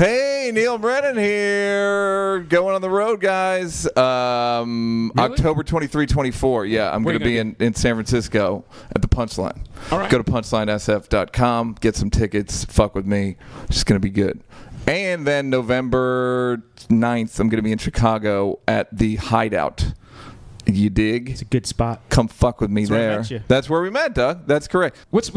Hey, Neal Brennan here. Going on the road, guys. Really? October 23, 24. Yeah, I'm going to be in San Francisco at the Punchline. All right. Go to punchlinesf.com. Get some tickets. Fuck with me. It's just going to be good. And then November 9th, I'm going to be in Chicago at the Hideout. You dig? It's a good spot. Come fuck with me there. That's where I met you. That's where we met, Doug. That's correct. What's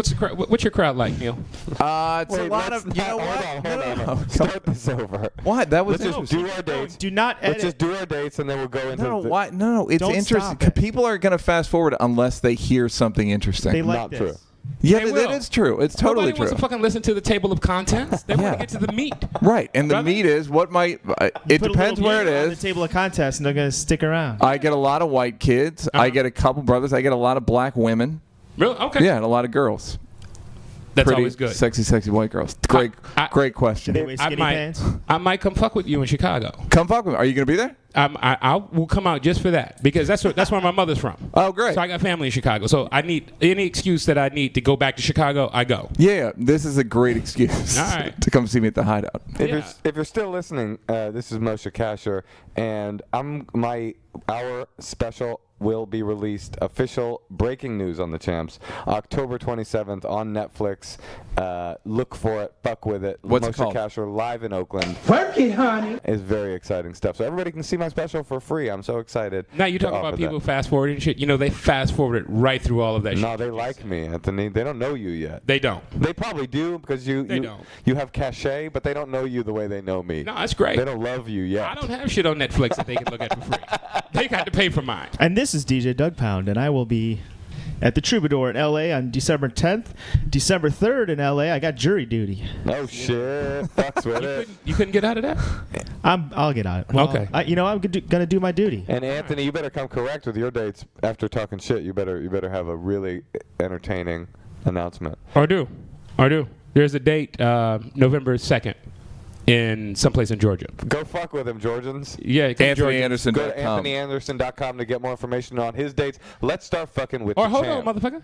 your crowd like, Neal? It's a lot of. You know what? Hold on. Start this over. What? That was Let's just do our dates. Do not edit. Let's just do our dates and then we'll go into Why? No, it's Don't interesting. stop it. People are going to fast forward unless they hear something interesting. They like Not this. true. Yeah, They that will. is true. It's totally Nobody true. wants to fucking listen to the table of contents. They want Yeah. to get to the meat. Right, and the Brother? meat is what might. It Put a depends little where it meat on the is. table of contests, and they're gonna stick around. I get a lot of white kids. I get a couple brothers. I get a lot of black women. Really? Okay. Yeah, and a lot of girls. That's Pretty always good. Sexy white girls. Great question. They wear skinny pants. I might come fuck with you in Chicago. Come fuck with me. Are you going to be there? I will come out just for that because that's where my mother's from. Oh, great. So I got family in Chicago. So I need any excuse that I need to go back to Chicago. I go. Yeah, this is a great excuse All right. to come see me at the Hideout. If you're still listening, this is Moshe Kasher, and our special will be released. Official breaking news on the Champs, October 27th on Netflix. Look for it. Fuck with it. What's it Moshe called? Kasher live in Oakland. Work it, honey. It's very exciting stuff. So everybody can see my special for free. I'm so excited. Now you to talk about offer people that. fast forwarding shit. You know they fast forwarded right through all of that shit. No, they like me, Anthony. They don't know you yet. They don't. They probably do because you have cachet, but they don't know you the way they know me. No, that's great. They don't love you yet. I don't have shit on Netflix that they can look at for free. They got to pay for mine. And this is DJ Douggpound, and I will be at the Troubadour in L.A. on December 10th. December 3rd in L.A. I got jury duty. Oh shit! Fucks with it. You couldn't get out of that? I'll get out. Well, Okay. I'm gonna do my duty. And Anthony, you better come correct with your dates after talking shit. You better have a really entertaining announcement. Or do. There's a date, November 2nd, in someplace in Georgia. Go fuck with him, Georgians. Yeah, come Georgia. AnthonyAnderson.com. Go to AnthonyAnderson.com to get more information on his dates. Let's start fucking with Or the hold champ. on, motherfucker.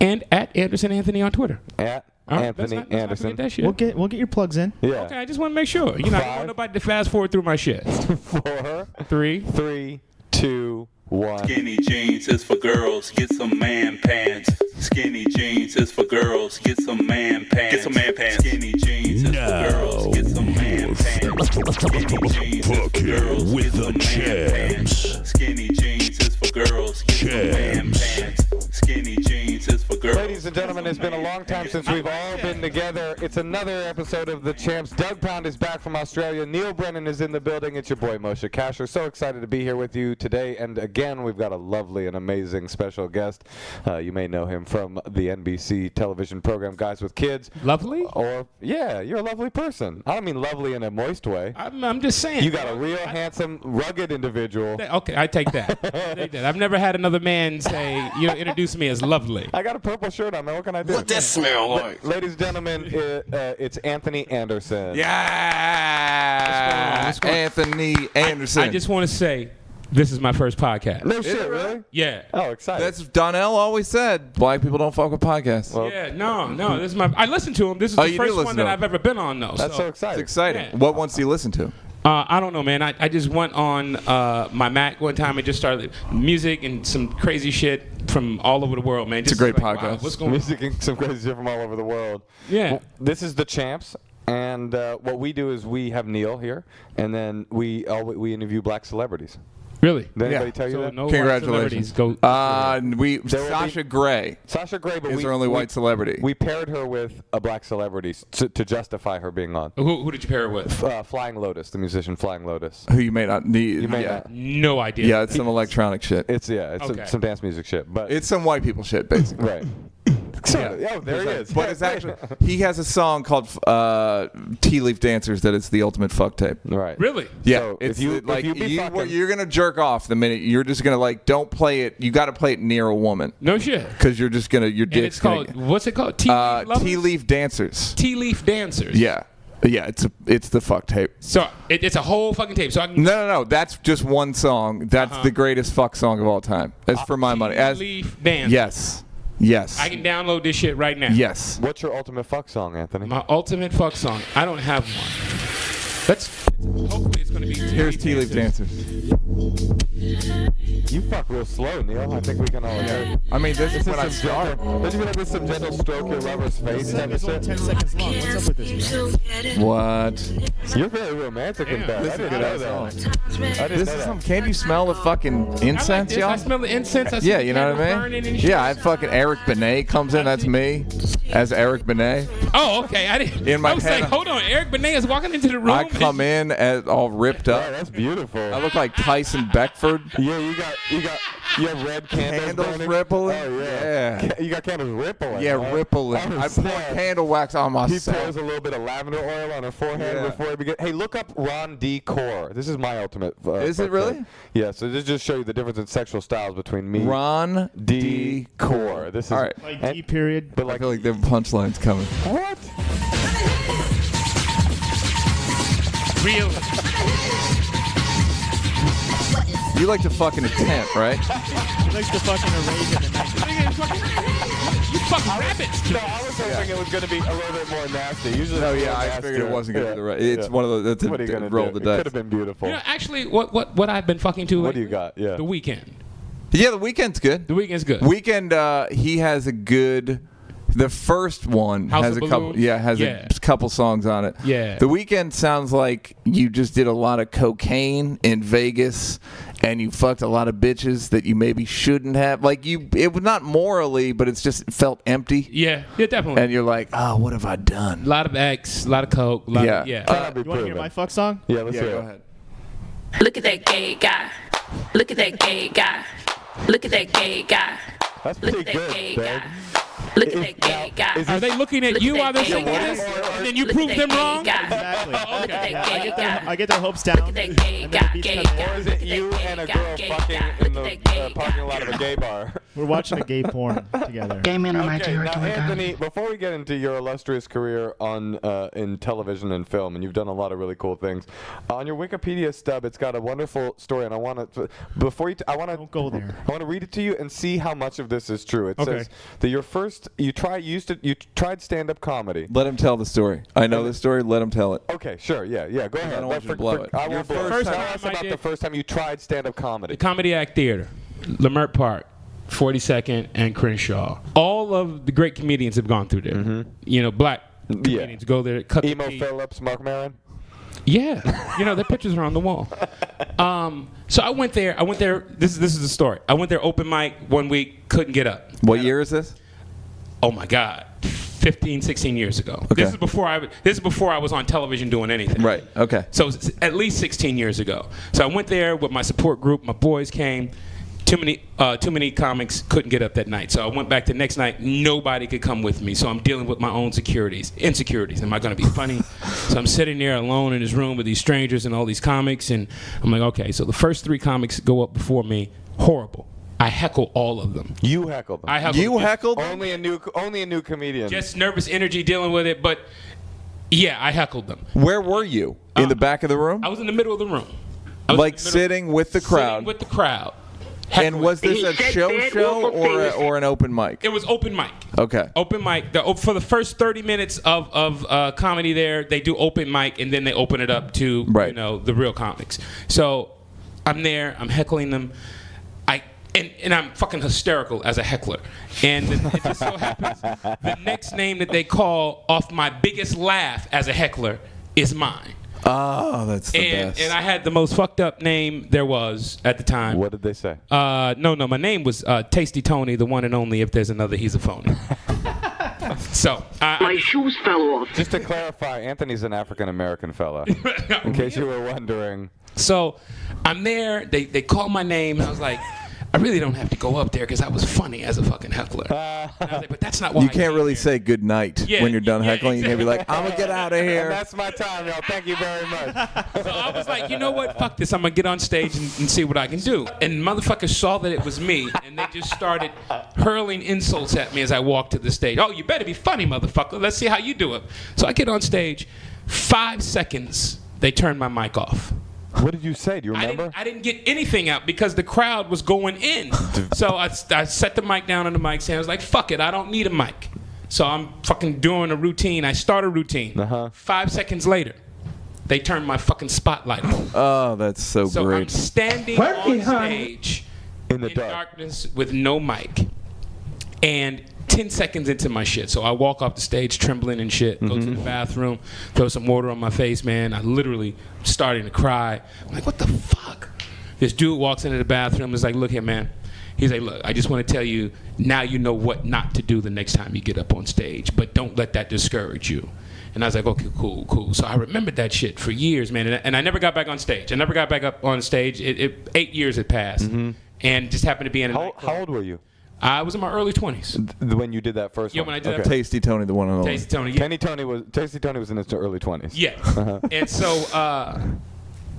And at Anderson Anthony on Twitter. At All right, Anthony let's not Anderson. forget that shit. We'll get your plugs in. Yeah. Okay, I just want to make sure. You know, I don't 5. want nobody to fast forward through my shit. 4, 3. 3, 2, 1. Skinny jeans is for girls, get some man pants. Skinny jeans is for girls, get some man pants. Get some man pants. Skinny jeans is for girls, get some man pants. Skinny jeans is for girls, with get the some man Champs. pants. Skinny jeans is for girls, get some man pants. Skinny jeans is for girls. Ladies and gentlemen, it's been a long time since we've all been together. It's another episode of The Champs. Douggpound is back from Australia. Neal Brennan is in the building. It's your boy, Moshe Kasher. So excited to be here with you today. And again, we've got a lovely and amazing special guest. You may know him from the NBC television program Guys with Kids. Lovely? Or, yeah, you're a lovely person. I don't mean lovely in a moist way. I'm just saying. You got a real handsome, rugged individual. Okay, I take that. I've never had another man say, introduce me as lovely. I got a purple shirt on, man. What can I do? What that smell like? Ladies and gentlemen, it's Anthony Anderson. Yeah. What's going on? Anthony Anderson. I just want to say, this is my first podcast. No shit, really? Yeah. Oh, excited. That's Donnell always said. Black people don't fuck with podcasts. Well, Yeah, no. This is I listen to him. This is Oh, the you do first listen one to that him. I've ever been on, though. that's so It's exciting. exciting. Yeah. What ones do you listen to? I don't know, man. I just went on my Mac one time and just started music and some crazy shit from all over the world, man. It's a Just great like, wow, podcast. what's going on? Music and some crazy shit from all over the world. Yeah. Well, this is the Champs, and what we do is we have Neal here, and then we interview black celebrities. Really? Did anybody Yeah. tell you So that? no white Congratulations. celebrities go. There will Sasha be- Grey Sasha Grey, but is our only white celebrity. We paired her with a black celebrity to justify her being on. Who did you pair it with? Flying Lotus, the musician Flying Lotus. who you may not need. You may yeah. not. No idea. Yeah, it's some electronic shit. It's Okay. some dance music shit, but It's some white people shit, basically. right. Oh, there he is. But it's actually he has a song called "Tea Leaf Dancers" that is the ultimate fuck tape. right. Really? Yeah, So it's if you like be fucking- you're gonna jerk off the minute you're just gonna like don't play it. You got to play it near a woman No shit. because you're just gonna your And dick's it's called, gonna what's it called? Tea Leaf Dancers. Tea Leaf Dancers. Yeah, it's the fuck tape. So it's a whole fucking tape. So I can No. That's just one song. That's the greatest fuck song of all time. That's for my money. Tea Leaf Dancers. Yes. I can download this shit right now. Yes. What's your ultimate fuck song, Anthony? My ultimate fuck song. I don't have one. Hopefully it's going to be. Here's Tea Leaf Dancers. You fuck real slow, Neal. I think we can all agree. I mean, this is when I start. Don't you feel like this some gentle stroke your lover's face? This is only 10 seconds long. What's up with this, bro? What? You're very romantic in bed. This I is a didn't good know ass that. song. I didn't This know is that. some. Can't you smell the fucking I like incense, this. y'all? I smell the incense. I see Yeah, the you know what candles I burning mean? and shit. Yeah, I fucking Eric Benet comes in. That's me as Eric Benet. Oh, okay. I didn't. In my I was head, like, hold on. Eric Benet is walking into the room. I come in as all ripped Oh, up. that's beautiful. I look like Tyson Beckford. Yeah, you have red candles, Candles burning. rippling. Oh Yeah. You got candles rippling. Yeah, huh? rippling. Oh, I pour snap. candle wax on He myself. pours a little bit of lavender oil on her forehead Yeah. before he begins. Hey, look up Ron D. Core. This is my ultimate. Is it fuck really? thing. Yeah. So this just show you the difference in sexual styles between me. Ron D. Core. This is All right. Like D period. But I like feel like there are punchlines coming. what? Real. You like to fuck in a tent, right? He likes to fucking arrange in the night. You fucking rabbits. No, I was hoping it was going to be a little bit more nasty. Usually. No, it's a yeah, little I figured it nastier. wasn't going to Yeah, be the right. It's yeah. one of those. That's What are you a gonna roll do? the It dice. could have been beautiful. You know, actually, what I've been fucking to What do lately? you got? Yeah. The Weeknd. Yeah, the Weekend's good. The Weeknd's good. Weekend, he has a good. The first one House has of a couple. Balloons? Yeah, has Yeah. a couple songs on it. Yeah. The Weekend sounds like you just did a lot of cocaine in Vegas, and you fucked a lot of bitches that you maybe shouldn't have. Like it was not morally, but it's just felt empty. Yeah, definitely. And you're like, oh, what have I done? A lot of X, a lot of coke. A lot Yeah. Of, yeah. Cannot be You want to hear proven. my fuck song? Yeah, let's Yeah, hear go it. ahead. Look at that gay guy. Look at that gay guy. Look at that gay guy. That's Look pretty at that good, gay babe. guy. Look at that gay guy. Are they looking at Look you at while that they're gay singing guy. this? And then you Look prove at them that gay wrong? guy. Exactly. Look at that gay guy. I get their hopes down. Look at that gay and then guy, the beats gay come in. guy. Or is it you and a girl fucking in the parking lot of a gay bar? We're watching a gay porn together. Gay men are my Okay, now territory, Anthony, before we get into your illustrious career on in television and film, and you've done a lot of really cool things, on your Wikipedia stub, it's got a wonderful story, and I want to before you, I want to Don't go there. I want to read it to you and see how much of this is true. It Okay. says that you tried stand-up comedy. Let him tell the story. I know the story. Let him tell it. Okay, sure, yeah, go ahead. don't want you to blow it. I Your won't blow it. first Tell time us I about did- the first time you tried stand-up The comedy. Comedy Act Theater, Lamert Park, 42nd and Crenshaw. All of the great comedians have gone through there. You know, black comedians go there. Cut the Emo teeth. Phillips, Mark Maron. Yeah, you know their pictures are on the wall. So I went there. This is the story. I went there open mic one week, couldn't get up. What year is this? Oh my God, 15, 16 years ago. Okay. This is before I was on television doing anything. Right. Okay. So it's at least 16 years ago. So I went there with my support group. My boys came. Too many comics couldn't get up that night. So I went back the next night. Nobody could come with me. So I'm dealing with my own insecurities. Am I going to be funny? So I'm sitting there alone in this room with these strangers and all these comics. And I'm like, okay. So the first 3 comics go up before me. Horrible. I heckle all of them. You heckled them. I heckled You them. heckled? Only a new comedian. Just nervous energy dealing with it. But yeah, I heckled them. Where were you? In the back of the room? I was in the middle of the room. I was Like in the middle- sitting with the crowd? Sitting with the crowd. And Heckling. was this a show or an open mic? It was open mic. Okay. Open mic. For the first 30 minutes of comedy there, they do open mic, and then they open it up to Right. the real comics. So I'm there. I'm heckling them. And I'm fucking hysterical as a heckler. And it just so happens the next name that they call off my biggest laugh as a heckler is mine. Oh, that's the best. And I had the most fucked up name there was at the time. What did they say? No, my name was Tasty Tony, the one and only. If there's another, he's a phony. So, My shoes fell off. Just to clarify, Anthony's an African American fella. In case you were wondering. so I'm there. They call my name, and I was like, I really don't have to go up there because I was funny as a fucking heckler. And I was like, but that's not why You I can't came really here. say good night Yeah, when you're done yeah, heckling. You can't be like, I'm going to get out of And here. that's my time, y'all. Thank you very much. So I was like, you know what? Fuck this. I'm going to get on stage and see what I can do. And motherfuckers saw that it was me, and they just started hurling insults at me as I walked to the stage. Oh, you better be funny, motherfucker. Let's see how you do it. So I get on stage. 5 seconds, they turn my mic off. What did you say? Do you remember? I didn't get anything out because the crowd was going in. So I set the mic down on the mic stand. I was like, fuck it, I don't need a mic. So I'm fucking doing a routine. I start a routine. 5 seconds later, They turned my fucking spotlight on. Oh, that's so So I'm great. standing Work on it, honey. stage In the in dark. darkness with no mic. And 10 seconds into my shit. So I walk off the stage trembling and shit, go to the bathroom, throw some water on my face, man. I literally starting to cry. I'm like, what the fuck? This dude walks into the bathroom, is like, look here, man. He's like, look, I just want to tell you, now you know what not to do the next time you get up on stage, but don't let that discourage you. And I was like, okay, cool. So I remembered that shit for years, man. And I never got back on stage. I never got back up on stage. 8 years had passed. And just happened to be in a nightclub. How old were you? I was in my early 20s. When you did that first Yeah, one? when I did that Tasty Tony, the one and only. Tasty Tony, yeah. Tasty Tony was in his early 20s. Yeah. And so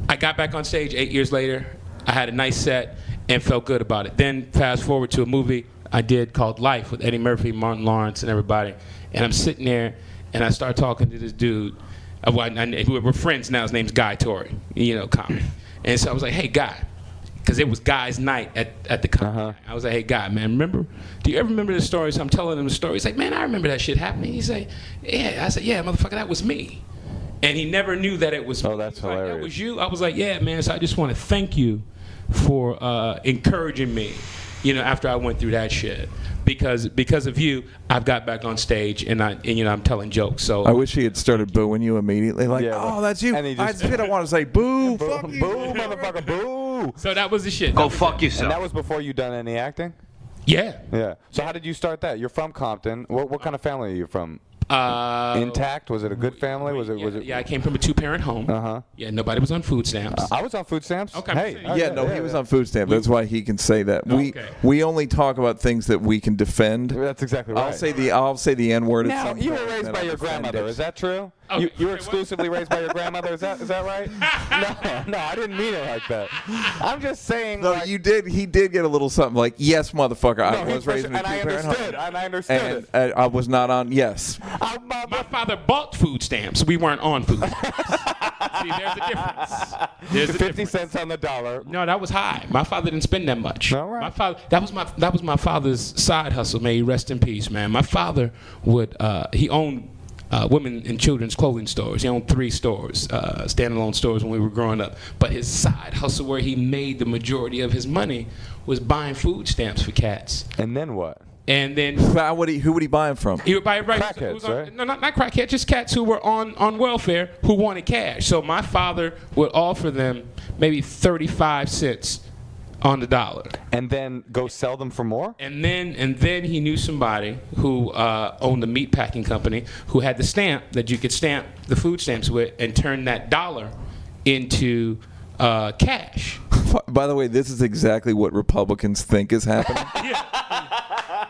I got back on stage 8 years later. I had a nice set and felt good about it. Then fast forward to a movie I did called Life with Eddie Murphy, Martin Lawrence, and everybody. And I'm sitting there, and I start talking to this dude. We're friends now. His name's Guy Torrey, comic. And so I was like, hey, Guy. Because it was Guy's night at the Compton. I was like, hey, Guy, man, do you ever remember the story? So I'm telling him the story. He's like, man, I remember that shit happening. He's like, yeah. I said, yeah, motherfucker, that was me. And he never knew that it was me. Oh, that's He was hilarious. like, that was you? I was like, yeah, man, so I just want to thank you for encouraging me, after I went through that shit. Because of you, I've got back on stage and I'm telling jokes. So I wish he had started booing you immediately. Like, Yeah. oh, that's you. And he just- I want to say boo. Boo, Fuck you. boo, motherfucker, boo. So that was the shit. Go That was fuck it. yourself. And that was before you done any acting? Yeah. Yeah. So how did you start that? You're from Compton. What kind of family are you from? Intact? Was it a good family? Was it? Yeah, I came from a 2-parent home. Yeah, nobody was on food stamps. I was on food stamps. Okay. Hey. Yeah, he was on food stamp. That's why he can say that. We only talk about things that we can defend. That's exactly right. I'll say the N word. Now, you were raised by your grandmother. Is that true? Okay. You were Wait, what? exclusively raised by your grandmother. Is that right? No, I didn't mean it like that. I'm just saying. No, like, you did. He did get a little something like, yes, motherfucker. I he was raised in a and I two-parent understood. home. And I understood And it. I was not on. Yes. My father bought food stamps. We weren't on food stamps. See, there's a difference. There's a 50 difference. cents on the dollar. No, that was high. My father didn't spend that much. All right. My father, that was my father's side hustle. May he rest in peace, man. My father he owned women and children's clothing stores. He owned 3 stores, standalone stores when we were growing up. But his side hustle, where he made the majority of his money, was buying food stamps for cats. And then what? And then Who would he buy them from? he would buy everybody who was Crackheads, on, right? No, not crackheads, just cats who were on welfare who wanted cash. So my father would offer them maybe 35 cents on the dollar. And then go sell them for more? And then he knew somebody who owned a meat packing company who had the stamp that you could stamp the food stamps with and turn that dollar into cash. By the way, this is exactly what Republicans think is happening.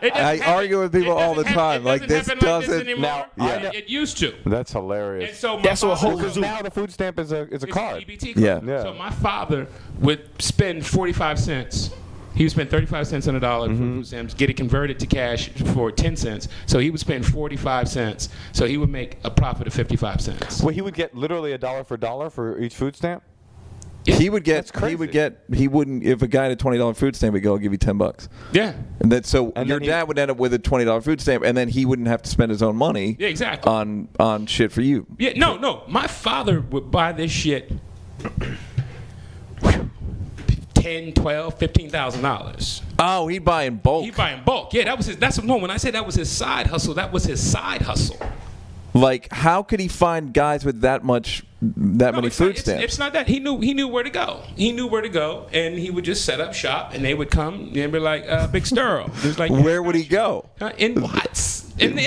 I argue with people all the time. Like, this doesn't. Anymore. Yeah. It used to. That's And hilarious. so my That's what father- Hulk Because now the food stamp is a It's card. an EBT Yeah. card. Yeah. So my father would spend 45 cents. He would spend 35 cents on a dollar for food stamps, get it converted to cash for 10 cents. So he would spend 45 cents. So he would make a profit of 55 cents. Well, he would get literally a dollar for each food stamp? He would get. That's crazy. He wouldn't. If a guy had a $20 food stamp, he'd go, "I'll give you $10." Yeah. And then so And your then he- dad would end up with a $20 food stamp, and then he wouldn't have to spend his own money. Yeah, exactly. On shit for you. Yeah, no. My father would buy this shit $10, $12, $15,000. Oh, he'd buy in bulk. He buy in bulk. Yeah, that was his. That's no. When I say that was his side hustle, that was his side hustle. Like, how could he find guys with that many it's food not, stamps? It's not that. He knew where to go. He knew where to go, and he would just set up shop, and they would come and be like, "Big Sturl." He was like, Where would he go? In Watts.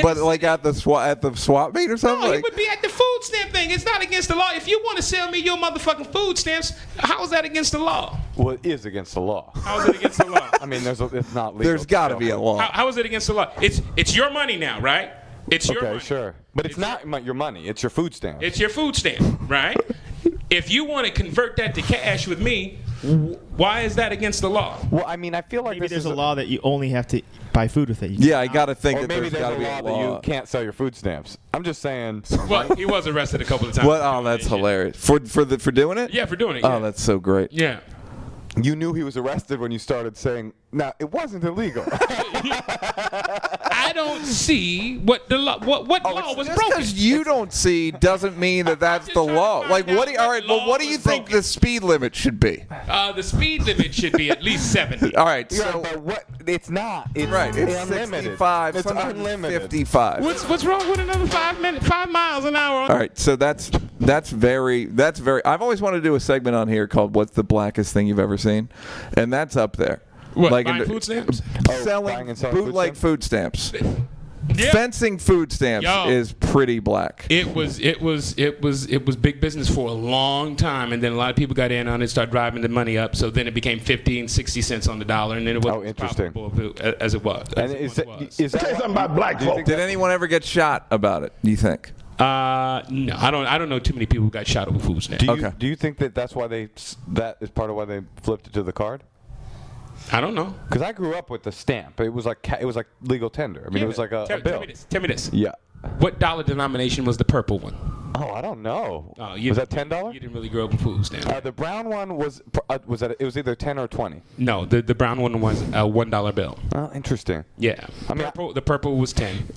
But like at the swap meet or something. No, he Like, would be at the food stamp thing. It's not against the law. If you want to sell me your motherfucking food stamps, how is that against the law? Well, it is against the law. How is it against the law? I mean, it's not legal. there's got to be a law. How is it against the law? It's your money now, right? It's your Okay, money. sure. But it's not your money. It's your food stamp. It's your food stamp, right? If you want to convert that to cash with me, why is that against the law? Well, I mean, I feel like Maybe this there's is a law that you only have to buy food with it. You Yeah, I got to think Or that maybe there's got to be a that you law. can't sell your food stamps. I'm just saying. Well, he was arrested a couple of times. What? Oh, that's hilarious. For doing it? Yeah, for doing it. Oh, Yeah. that's so great. Yeah. You knew he was arrested when you started saying, "Now it wasn't illegal." I don't see what the law. What law was Just broken? because you don't see doesn't mean that that's the just trying to law. find Like, out what do you, all right, well, law what do you was think broken. the speed limit should be? The speed limit should be at least 70. All right, Yeah, so but what? It's not. It's right, it's unlimited. 65, It's sometimes unlimited. 55. What's wrong with another 5 miles an hour? All right, so that's very. I've always wanted to do a segment on here called "What's the blackest thing you've ever seen," and that's up there. What, Like buying food stamps? buying selling and selling food bootleg food stamps. Yeah. Fencing food stamps Yo. is pretty black. It was big business for a long time, and then a lot of people got in on it, started driving the money up. So then it became 50 and 60 cents on the dollar, and then it wasn't as interesting. profitable as it was. And as is it that, was. is that Say something about black do you folk. think Did anyone ever get shot about it? Do you think? No, I don't know too many people who got shot over food stamps. Do you think that that's why that is part of why they flipped it to the card? I don't know. Because I grew up with the stamp. It was like legal tender. I mean, it was like a bill. Tell me this. Yeah. What dollar denomination was the purple one? Oh, I don't know. Oh, Was that $10? You didn't really grow up with food stamps. The brown one was that? It was either 10 or 20. No, the brown one was a $1 bill. Oh, interesting. Yeah. I mean, the purple was 10.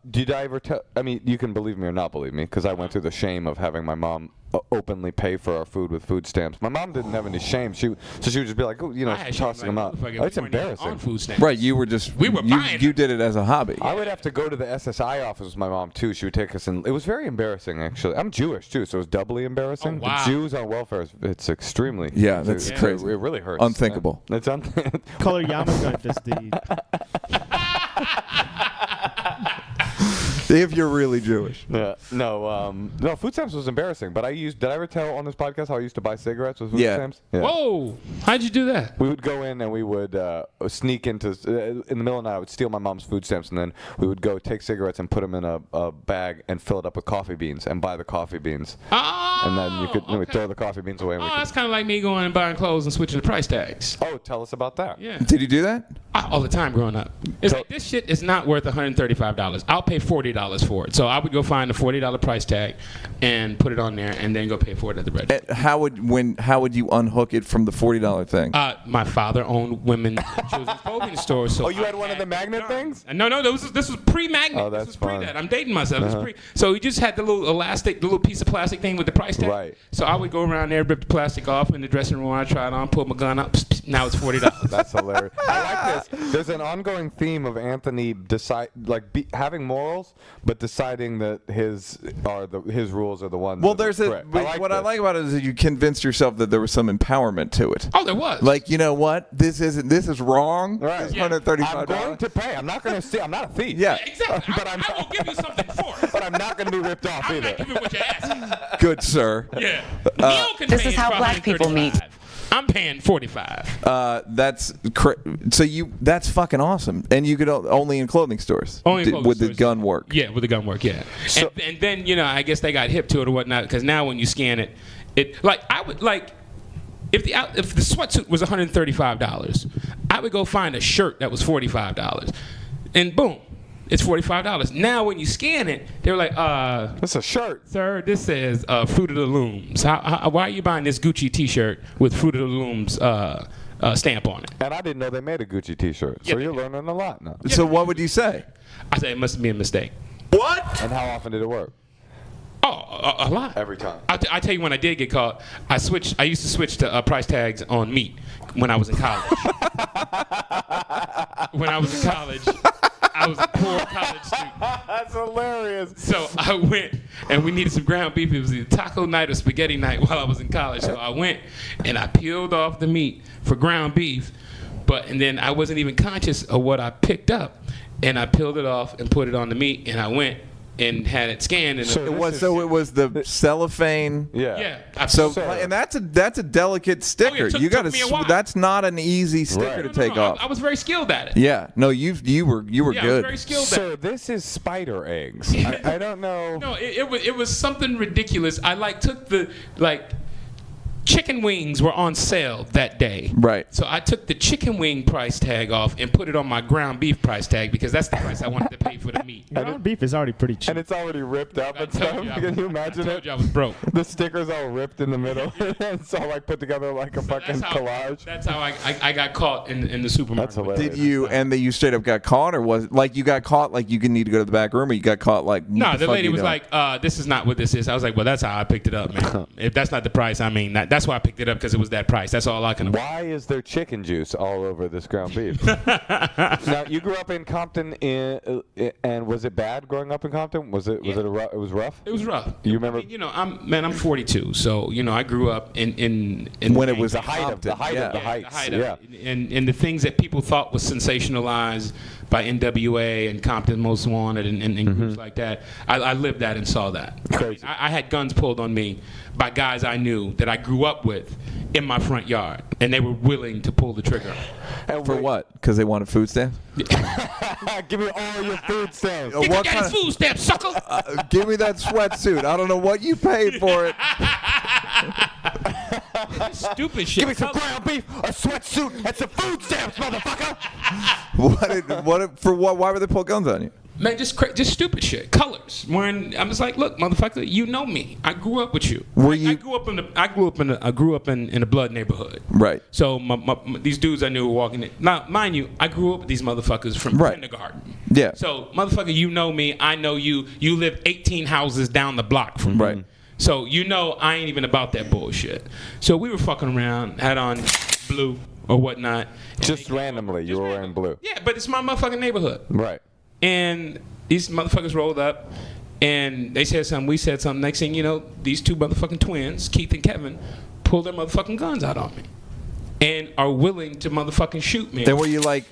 Did I ever tell? I mean, you can believe me or not believe me, because I went through the shame of having my mom openly pay for our food with food stamps. My mom didn't have any shame. So she would just be like, oh, I had tossing them out. motherfucker. Oh, it's We weren't even embarrassing. on food stamps. Right, you were just We were buying you them. did it as a hobby. I would have to go to the SSI office with my mom too. She would take us in. It was very embarrassing, actually. I'm Jewish too, so it was doubly embarrassing. Oh, wow. The Jews on welfare, it's extremely. Yeah, that's it, crazy. It really hurts. Unthinkable. It's unthinkable. Color yarmulke is the. If you're really Jewish. Yeah. No, food stamps was embarrassing. But did I ever tell on this podcast how I used to buy cigarettes with food Yeah. stamps? Whoa! How'd you do that? We would go in and we would sneak into, in the middle of the night, I would steal my mom's food stamps, and then we would go take cigarettes and put them in a bag and fill it up with coffee beans and buy the coffee beans. Oh, And then we'd okay. throw the coffee beans away. And we That's kind of like me going and buying clothes and switching the price tags. tell us about that. Yeah. Did you do that? All the time growing up. It's like, this shit is not worth $135. I'll pay $40 for it. So I would go find a $40 price tag and put it on there and then go pay for it at the register. How would you unhook it from the $40 thing? My father owned women's and children's clothing stores. So You had one of the magnet things? No, this was pre-magnet. Oh, that's this was pre fun. that. I'm dating myself. This was pre. So he just had the little elastic, the little piece of plastic thing with the price tag. Right. So I would go around there, rip the plastic off in the dressing room. I try it on, pull my gun up. Now it's $40. That's hilarious. I like this. There's an ongoing theme of Anthony having morals, but deciding that his rules are the ones. Well, that are there's a. correct. What I like about it is that you convinced yourself that there was some empowerment to it. Oh, there was. Like, you know what? This is wrong. Right. This is Yeah. $135. I'm going to pay. I'm not going to steal. I'm not a thief. Yeah. Exactly. But I will give you something for it. But I'm not going to be ripped off I'm either. not giving what you're asking. Good sir. Yeah. Neal can This pay is it how for black people meet. $135. I'm paying $45. That's fucking awesome. And you could only in clothing stores. Only in clothing with the stores. gun work. Yeah, with the gun work, yeah. And then, I guess they got hip to it or whatnot, because now when you scan it, if the sweatsuit was $135, I would go find a shirt that was $45. And boom, it's $45. Now when you scan it, they're like, That's a shirt. sir, this says Fruit of the Looms. Why are you buying this Gucci T-shirt with Fruit of the Looms stamp on it? And I didn't know they made a Gucci T-shirt. So Yeah, you're they learning a lot now. So what would you say? I said, it must be a mistake. And how often did it work? Oh, a lot. Every time. I tell you when I did get caught, I used to switch to price tags on meat when I was in college. When I was in college, I was a poor college student. That's hilarious. So I went, and we needed some ground beef. It was either taco night or spaghetti night while I was in college. So I went, and I peeled off the meat for ground beef, and then I wasn't even conscious of what I picked up. And I peeled it off and put it on the meat, and I went and had it scanned. And It was the cellophane. Yeah. So Sir. and that's a delicate sticker. it took- You got took me a while. That's not an easy sticker Right. to take off. I was very skilled at it. Yeah. No, you were Yeah, I was good. very skilled at it. Sir, this is spider eggs. I don't know. No, it was something ridiculous. I took the chicken chicken wings were on sale that day. Right. So I took the chicken wing price tag off and put it on my ground beef price tag because that's the price I wanted to pay for the meat. Ground beef is already pretty cheap. And it's already ripped up I and told stuff. you, Can you imagine I told it? you I was broke. The sticker's all ripped in the middle. It's all like put together like a fucking collage. That's how I got caught in the supermarket. That's hilarious. Did you and you straight up got caught, or was it like you got caught like you need to go to the back room, or you got caught like No, what the fuck lady you was doing? like, "This is not what this is." I was like, "Well, that's how I picked it up, man. If that's not the price, I mean, that's why I picked it up because it was that price. That's all I can." Why is there chicken juice all over this ground beef? Now, you grew up in Compton, and was it bad growing up in Compton? Was it? Was it? It was rough. It was rough. You remember? I mean, I'm 42, so I grew up in when it was The height of the heights. Yeah. And the things that people thought was sensationalized by NWA and Compton Most Wanted and groups like that. I lived that and saw that. Crazy. I had guns pulled on me by guys I knew that I grew up with in my front yard, and they were willing to pull the trigger. And for what? Because they wanted food stamps. Give me all your food stamps. Get your daddy's food stamps, sucker! Give me that sweatsuit. I don't know what you paid for it. Stupid shit. Give me some ground beef, a sweatsuit, and some food stamps, motherfucker. Why would they pull guns on you? Man, just stupid shit. Colors. When I'm just like, look, motherfucker, you know me. I grew up with you. I grew up in a blood neighborhood. Right. So these dudes I knew were walking in. Now, mind you, I grew up with these motherfuckers from kindergarten. Yeah. So, motherfucker, you know me. I know you. You live 18 houses down the block from me. Right. So I ain't even about that bullshit. So we were fucking around, had on blue or whatnot. Just randomly, you were wearing blue. Yeah, but it's my motherfucking neighborhood. Right. And these motherfuckers rolled up, and they said something, we said something. Next thing you know, these two motherfucking twins, Keith and Kevin, pulled their motherfucking guns out on me and are willing to motherfucking shoot me. Then were you like,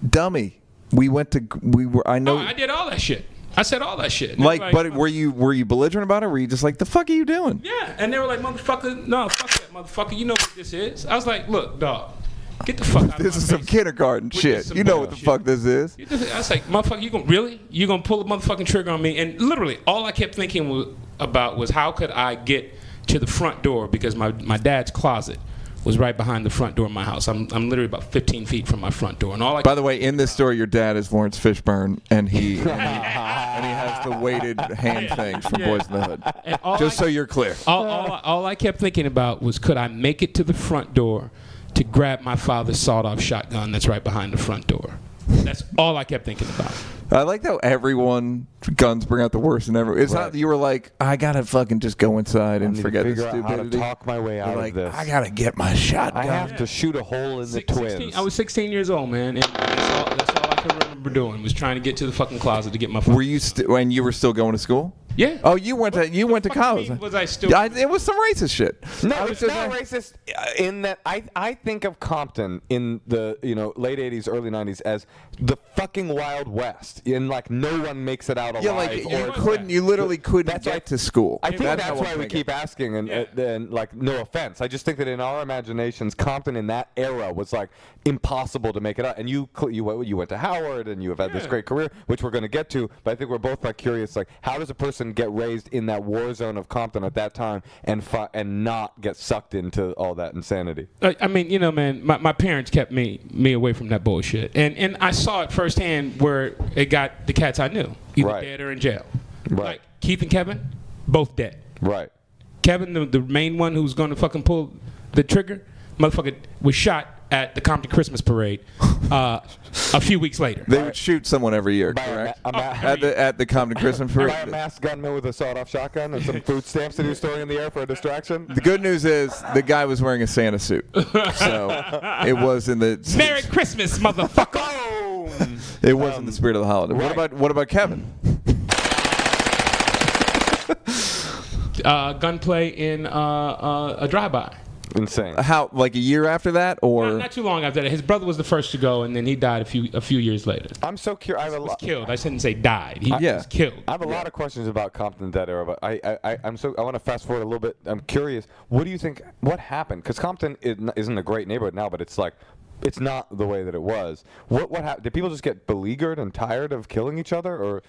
dummy? I know. Oh, I did all that shit. I said all that shit. But were you belligerent about it? Or were you just like, the fuck are you doing? Yeah, and they were like, motherfucker, no, fuck that, motherfucker. You know what this is? I was like, look, dog. Get the fuck out of my This is face. some kindergarten shit. You know what the fuck this is. I was like, motherfucker, you gonna pull a motherfucking trigger on me? And literally, all I kept thinking about was how could I get to the front door, because my dad's closet was right behind the front door of my house. I'm literally about 15 feet from my front door. And By the way, in this story, your dad is Lawrence Fishburne, and he has the weighted hand things from Boys in the Hood. Just so you're clear. All I kept thinking about was, could I make it to the front door to grab my father's sawed-off shotgun that's right behind the front door? That's all I kept thinking about. I like how guns bring out the worst in everyone. It's Right. not you were like, I gotta fucking just go inside and forget this figure out how to stupidity. talk my way out Like, of this. I gotta get my shotgun. I have to shoot a hole in the twins. I was 16 years old, man, and that's all I can remember doing was trying to get to the fucking closet to get my phone. Were you when you were still going to school? Yeah. Oh, you went to college. Was I still? It was some racist shit. No, it's not racist in that I think of Compton in the late 80s, early 90s as the fucking Wild West. And like no one makes it out alive. Yeah, like you literally couldn't get to school. I think that's why we keep asking, and like no offense. I just think that in our imaginations, Compton in that era was like impossible to make it out. And you went to Howard, and you have had this great career, which we're going to get to. But I think we're both like curious, like how does a person get raised in that war zone of Compton at that time and not get sucked into all that insanity? I mean, man, my parents kept me away from that bullshit, and I saw it firsthand where it got the cats I knew either dead or in jail. Right. Like Keith and Kevin, both dead. Right. Kevin, the main one who was going to fucking pull the trigger, motherfucker was shot at the Compton Christmas parade a few weeks later. They would shoot someone every year, correct? At the Compton Christmas By parade. a masked gunman with a sawed-off shotgun and some food stamps that he was throwing in the air for a distraction. The good news is the guy was wearing a Santa suit, so it was in the Merry Christmas, motherfucker! It was in the spirit of the holiday. Right. What about Kevin? Gunplay in a drive-by. Insane. How, like a year after that, or Not too long after that. His brother was the first to go, and then he died a few years later. I'm so curious. He was killed. I shouldn't say died. He was killed. I have a lot of questions about Compton that era, but I want to fast forward a little bit. I'm curious. What do you think? What happened? Because Compton isn't a great neighborhood now, but it's like. It's not the way that it was. What happened? Did people just get beleaguered and tired of killing each other, or?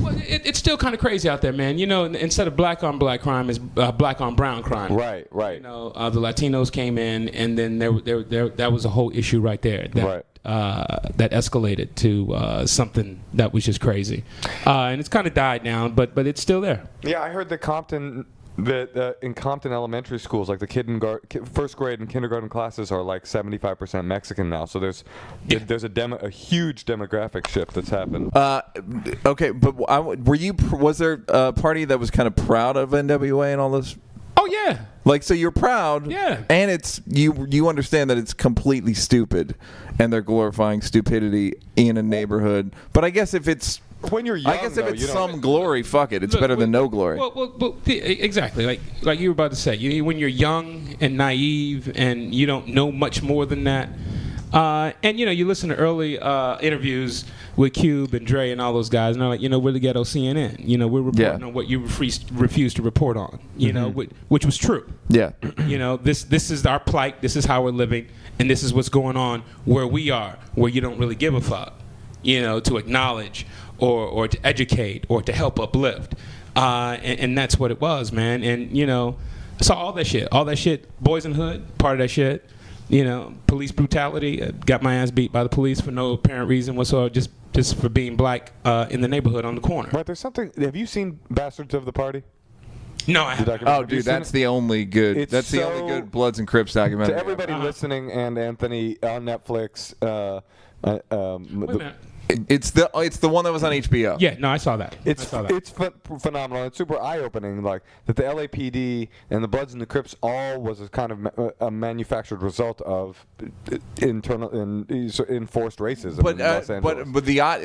Well, it's still kind of crazy out there, man. You know, instead of black on black crime, is black on brown crime. Right. You know, the Latinos came in, and then there that was a whole issue right there. That, that escalated to something that was just crazy, and it's kind of died down, but it's still there. Yeah, I heard that Compton. That in Compton elementary schools, like the first grade and kindergarten classes are like 75% Mexican now. So there's a huge demographic shift that's happened. Okay, but was there a party that was kind of proud of NWA and all this? Oh yeah. Like, so you're proud. Yeah. And it's you understand that it's completely stupid, and they're glorifying stupidity in a neighborhood. But I guess if it's when you're young, I guess if it's some glory, fuck it. It's better than no glory. Well, exactly. Like you were about to say, when you're young and naive and you don't know much more than that, and you listen to early interviews with Cube and Dre and all those guys, and they're like, we're the ghetto CNN. We're reporting on what you refuse to report on. Which was true. Yeah. This is our plight. This is how we're living, and this is what's going on where we are, where you don't really give a fuck. To acknowledge or to educate or to help uplift. And that's what it was, man. And, I saw all that shit, Boys in Hood, part of that shit. Police brutality, got my ass beat by the police for no apparent reason whatsoever, just for being black in the neighborhood on the corner. Right, there's something, have you seen Bastards of the Party? No, I haven't. Oh, dude, that's the only good. That's the only good Bloods and Crips documentary. To everybody listening, and Anthony on Netflix, wait a minute. It's the one that was on HBO. Yeah, no, I saw that. It's phenomenal. It's super eye-opening, like that the LAPD and the Bloods and the Crips all was a kind of a manufactured result of internal and enforced racism in Los Angeles. But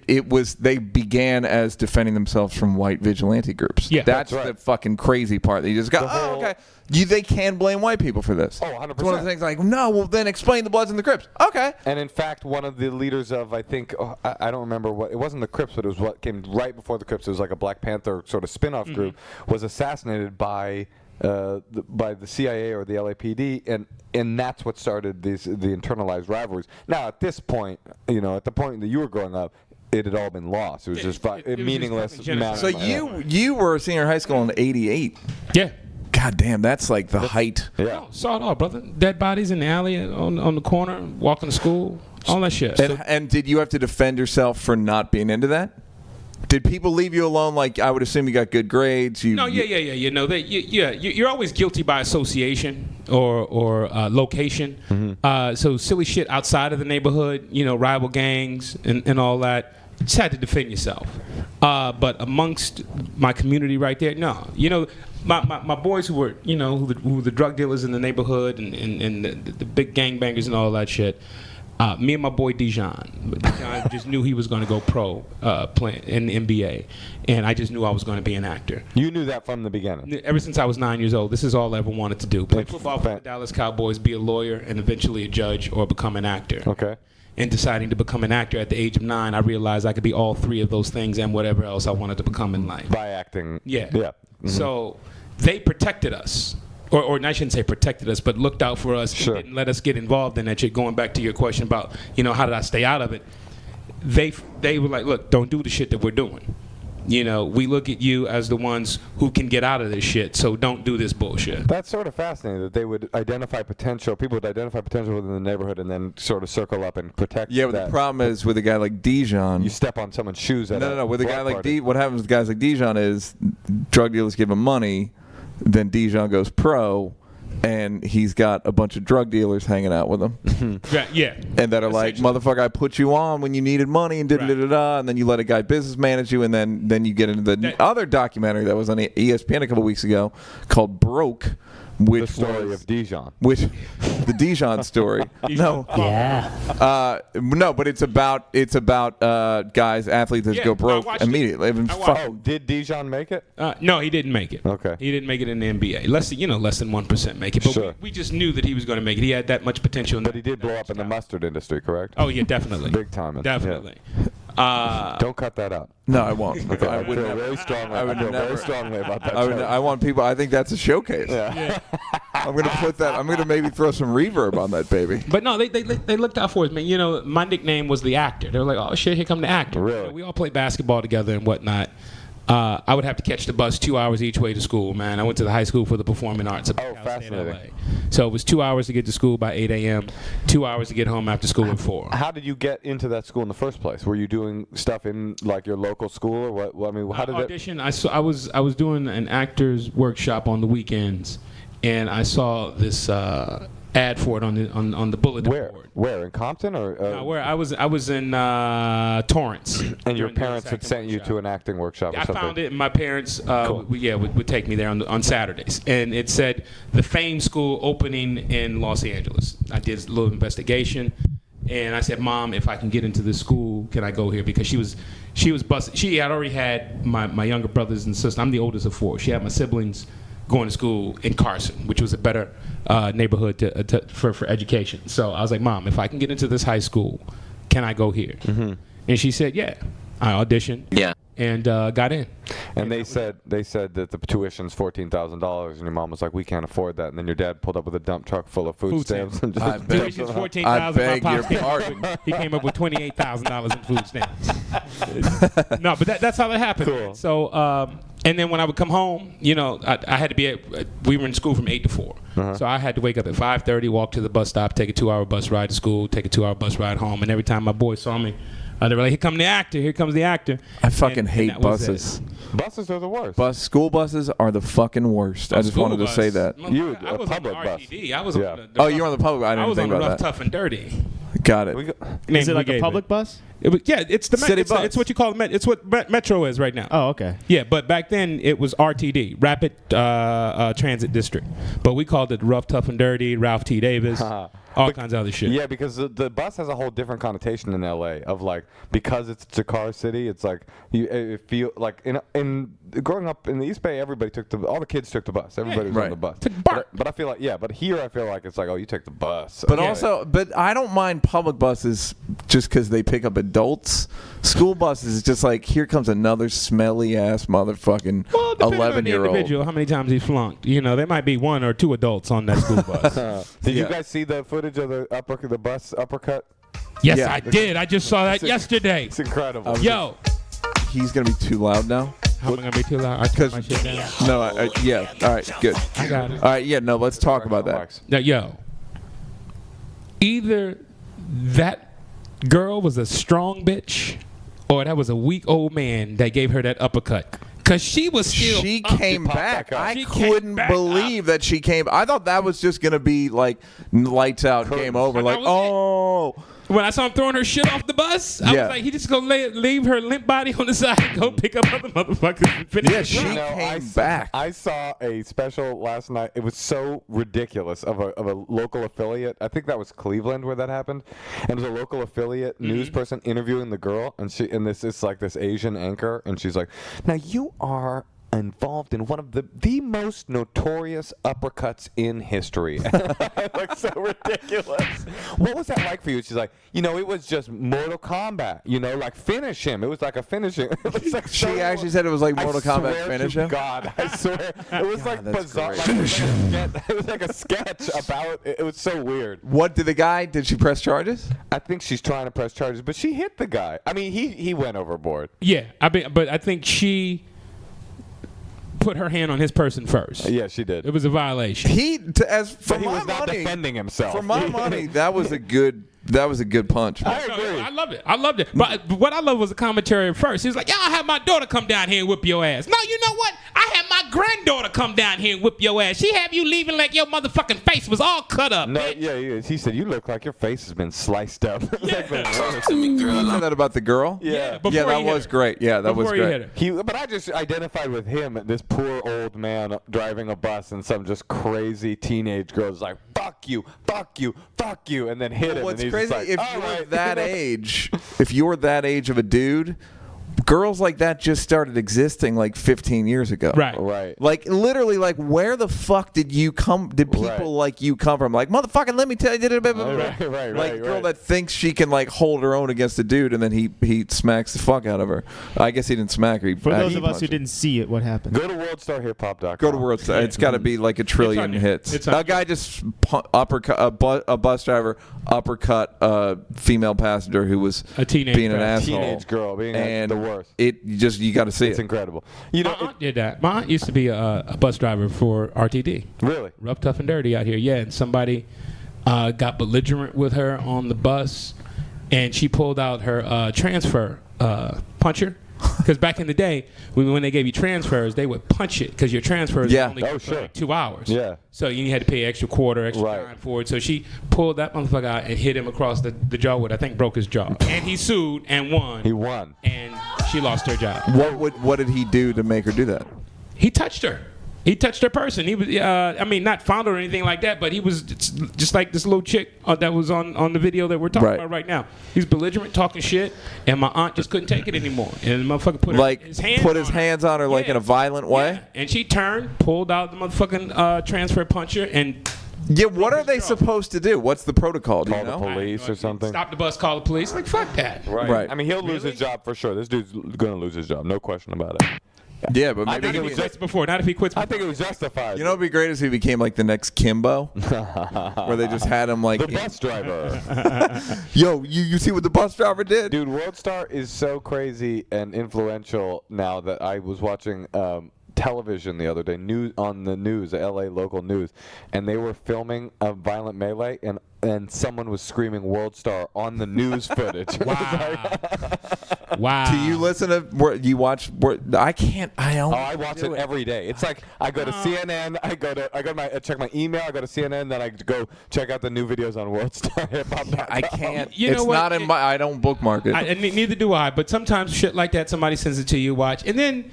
it was they began as defending themselves from white vigilante groups. Yeah, that's right. the fucking crazy part. That you just go, okay. They can blame white people for this. Oh, 100%. It's one of the things like, no, well then explain the Bloods and the Crips. Okay. And in fact, one of the leaders of, I think, I don't remember what, it wasn't the Crips, but it was what came right before the Crips. It was like a Black Panther sort of spin-off group, was assassinated by the CIA or the LAPD, and that's what started the internalized rivalries. Now, at this point, at the point that you were growing up, it had all been lost. It was just meaningless. So you were a senior in high school in '88. Yeah. God damn, that's like the height. Yeah. No, saw it all, brother. Dead bodies in the alley on the corner, walking to school, all that shit. And did you have to defend yourself for not being into that? Did people leave you alone? Like, I would assume you got good grades. No, yeah. You're always guilty by association or location. Mm-hmm. So silly shit outside of the neighborhood, rival gangs and all that. You just had to defend yourself. But amongst my community right there, no. My boys who were, who were the drug dealers in the neighborhood and the big gangbangers and all that shit. Me and my boy Dijon just knew he was going to go pro playing in the NBA, and I just knew I was going to be an actor. You knew that from the beginning? Ever since I was 9 years old, this is all I ever wanted to do. Play football for the Dallas Cowboys, be a lawyer, and eventually a judge or become an actor. Okay. And deciding to become an actor at the age of 9, I realized I could be all three of those things and whatever else I wanted to become in life. By acting. Yeah. Yeah. Mm-hmm. So they protected us. Or I shouldn't say protected us, but looked out for us. Sure. And didn't let us get involved in that shit. Going back to your question about, how did I stay out of it? They were like, look, don't do the shit that we're doing. We look at you as the ones who can get out of this shit, so don't do this bullshit. That's sort of fascinating that they would identify potential. People would identify potential within the neighborhood and then sort of circle up and protect. Yeah, but the problem is with a guy like Dijon. You step on someone's shoes. No. With a guy like what happens with guys like Dijon is drug dealers give him money, then Dijon goes pro. And he's got a bunch of drug dealers hanging out with him. Yeah. And that are like, motherfucker, I put you on when you needed money and da-da-da-da, and then you let a guy business manage you, and then you get into the other documentary that was on ESPN a couple weeks ago called Broke, which the story of Dijon. The Dijon story. No. Yeah. No, but it's about guys, athletes that go broke immediately. Did Dijon make it? No, he didn't make it. Okay. He didn't make it in the NBA. Less than 1% make it. But sure. we just knew that he was going to make it. He had that much potential. But he did blow up in the mustard industry, correct? Oh yeah, definitely. Big time. Definitely. Yeah. Don't cut that out. No, I won't. Okay. I would feel very strongly. I feel very strongly about that. I want people. I think that's a showcase. Yeah. I'm gonna put that. I'm gonna maybe throw some reverb on that baby. But no, they looked out for us, man. You know, my nickname was the actor. They were like, oh shit, here come the actor. Really? You know, we all played basketball together and whatnot. I would have to catch the bus 2 hours each way to school, man. I went to the high school for the performing arts of Cal State, fascinating. LA. So it was 2 hours to get to school by 8 a.m., 2 hours to get home after school at 4. How did you get into that school in the first place? Were you doing stuff in like your local school, or what? Well, I mean, how did audition? I was doing an actor's workshop on the weekends, and I saw this ad for it on the bulletin board. Where in Compton or? No, where I was in Torrance. And your during parents this had acting sent you workshop. to an acting workshop or I something? found it, and my parents Cool. would take me there on Saturdays. And it said the Fame School opening in Los Angeles. I did a little investigation, and I said, Mom, if I can get into this school, can I go here? Because she was busted. She had already had my younger brothers and sisters. I'm the oldest of 4. She had my siblings going to school in Carson, which was a better neighborhood for education. So I was like, Mom, if I can get into this high school, can I go here? Mm-hmm. And she said, yeah. I auditioned. Yeah. And got in. And they said that the tuition's $14,000, and your mom was like, we can't afford that. And then your dad pulled up with a dump truck full of food stamps. And just I beg- Tuition's $14,000. I beg my your pops came up pardon. with- He came up with $28,000 in food stamps. No, but that's how that happened. Cool. So, and then when I would come home, you know, I had to be we were in school from 8 to 4. So I had to wake up at 5:30, walk to the bus stop, take a 2-hour bus ride to school, take a 2-hour bus ride home. And every time my boys saw me, they were like, here comes the actor, here comes the actor. I fucking And hate that was buses. Buses are the worst. School buses are the fucking worst. I just wanted to say that. You, I a was public on the bus. RTD. I was Yeah. on the Oh, you're on the public. I I didn't was think on the about rough, that. tough, and dirty. Got it. We go, Is it Name like we a gave public it. bus? It's the City bus. It's what you call it's what Metro is right now. Oh, okay. Yeah, but back then it was RTD, Rapid Transit District. But we called it Rough, Tough, and Dirty, Ralph T. Davis, all kinds of other shit. yeah, because the bus has a whole different connotation in LA of like, because it's a car city, it's like it feel like in growing up in the East Bay, everybody all the kids took the bus. Everybody was on Right. the bus. Took BART. But I feel like but here I feel like it's like, oh, you take the bus. But Okay. but I don't mind public buses just because they pick up adults. School buses is just like, here comes another smelly ass motherfucking Well, depending on the 11-year-old. individual, how many times he flunked. You know, there might be 1 or 2 adults on that school bus. Did you Yeah. guys see the footage of the bus uppercut? Yes, Yeah. I did. I just saw that yesterday. It's incredible. Yo, He's gonna be too loud now. how am I gonna be too loud? I took my shit down. No, yeah. All right, good. I got it. All right, yeah. No, let's talk about that. Now, yo, either that girl was a strong bitch, or that was a weak old man that gave her that uppercut. Cause she was still. She up. came back. up. I She came couldn't back believe that she came. I thought that was just gonna be like lights out, game over. But that Like, was oh, When I saw him throwing her shit off the bus, I Yeah. was like, he just gonna leave her limp body on the side and go pick up other motherfuckers and finish Yeah, the she- ride. came back. I saw a special last night. It was so ridiculous of a local affiliate. I think that was Cleveland where that happened. And it was a local affiliate news person interviewing the girl, and this is like this Asian anchor, and she's like, "Now you are involved in one of the most notorious uppercuts in history." Like, so ridiculous. What was that like for you? She's like, it was just Mortal Kombat. Like finish him. It was like a finishing. It was like she so- actually said it was like Mortal I Kombat swear finish to him. God, I swear. It was like that's bizarre. great. It was like a sketch about it. It was so weird. What did the guy? Did she press charges? I think she's trying to press charges, but she hit the guy. I mean, he went overboard. Yeah, but I think she put her hand on his person first. Yeah, she did. It was a violation. For But he my was not money, defending himself. For my money, that was a good punch. I agree. I loved it. I loved it. But what I loved was the commentary at first. He was like, "Y'all have my daughter come down here and whip your ass." No, you know what? I had my granddaughter come down here and whip your ass. She have you leaving like your motherfucking face was all cut up. No, bitch. yeah, he said, "You look like your face has been sliced up." Yeah. You said that about the girl? Yeah. before Yeah, he that hit was her. great. Yeah, that was Before he great. hit her. But I just identified with him, this poor old man driving a bus, and some just crazy teenage girl's like, "Fuck you, fuck you, fuck you," and then hit him. What's and he's crazy, just like, if "All you're right." that age, if you're that age of a dude, girls like that just started existing like 15 years ago. Right. Like literally, like where the fuck did people Right. like you come from? Like motherfucking, let me tell you. Right. Like girl that thinks she can like hold her own against a dude, and then he smacks the fuck out of her. I guess he didn't smack her. For those of us who didn't see it, what happened? Go to worldstarhiphop.com. Go to World Star. It's got to be like a trillion hits. A guy just uppercut a bus driver uppercut a female passenger who was A teenage being an girl. asshole. Teenage girl being and the worst. You got to see It's it. incredible. You know, My aunt did that. My aunt used to be a bus driver for RTD. really? Rough, tough, and dirty out here. Yeah, and somebody got belligerent with her on the bus, and she pulled out her transfer puncher. Because back in the day, when they gave you transfers, they would punch it because your transfers Yeah. only Oh, good for sure. like 2 hours. Yeah. So you had to pay extra quarter, extra Right. dime for it. So she pulled that motherfucker out and hit him across the jaw with, I think, broke his jaw. And he sued and won. He won. And she lost her job. What did he do to make her do that? He touched her. He touched her person. He was, not fondled or anything like that, but he was just like this little chick that was on the video that we're talking Right. about right now. He's belligerent, talking shit, and my aunt just couldn't take it anymore. And the motherfucker put his hands on her like in a violent way. Yeah. And she turned, pulled out the motherfucking transfer puncher, and Yeah, what are they supposed to do? What's the protocol? Do you Call the know? police or something. stop the bus, call the police. Like, fuck that. Right. I mean, he'll lose his job for sure. This dude's going to lose his job. No question about it. Yeah, but I maybe think it He was quits before. Not if he quits I before. think it was justified. you know, it'd be great if he became like the next Kimbo, where they just had him like, the bus driver. yo, you see what the bus driver did? Dude, Worldstar is so crazy and influential now that I was watching television the other day, on the news, the LA local news, and they were filming a violent melee, and someone was screaming Worldstar on the news footage. Wow. Do you listen to? You watch? I can't. I don't. Oh, I watch it every day. It's like I go to CNN, I check my email, I go to CNN, then I go check out the new videos on WorldStarHipHop.com. I can't. You know it's what? not in my. I don't bookmark it. and neither do I. But sometimes shit like that, somebody sends it to you, watch, and then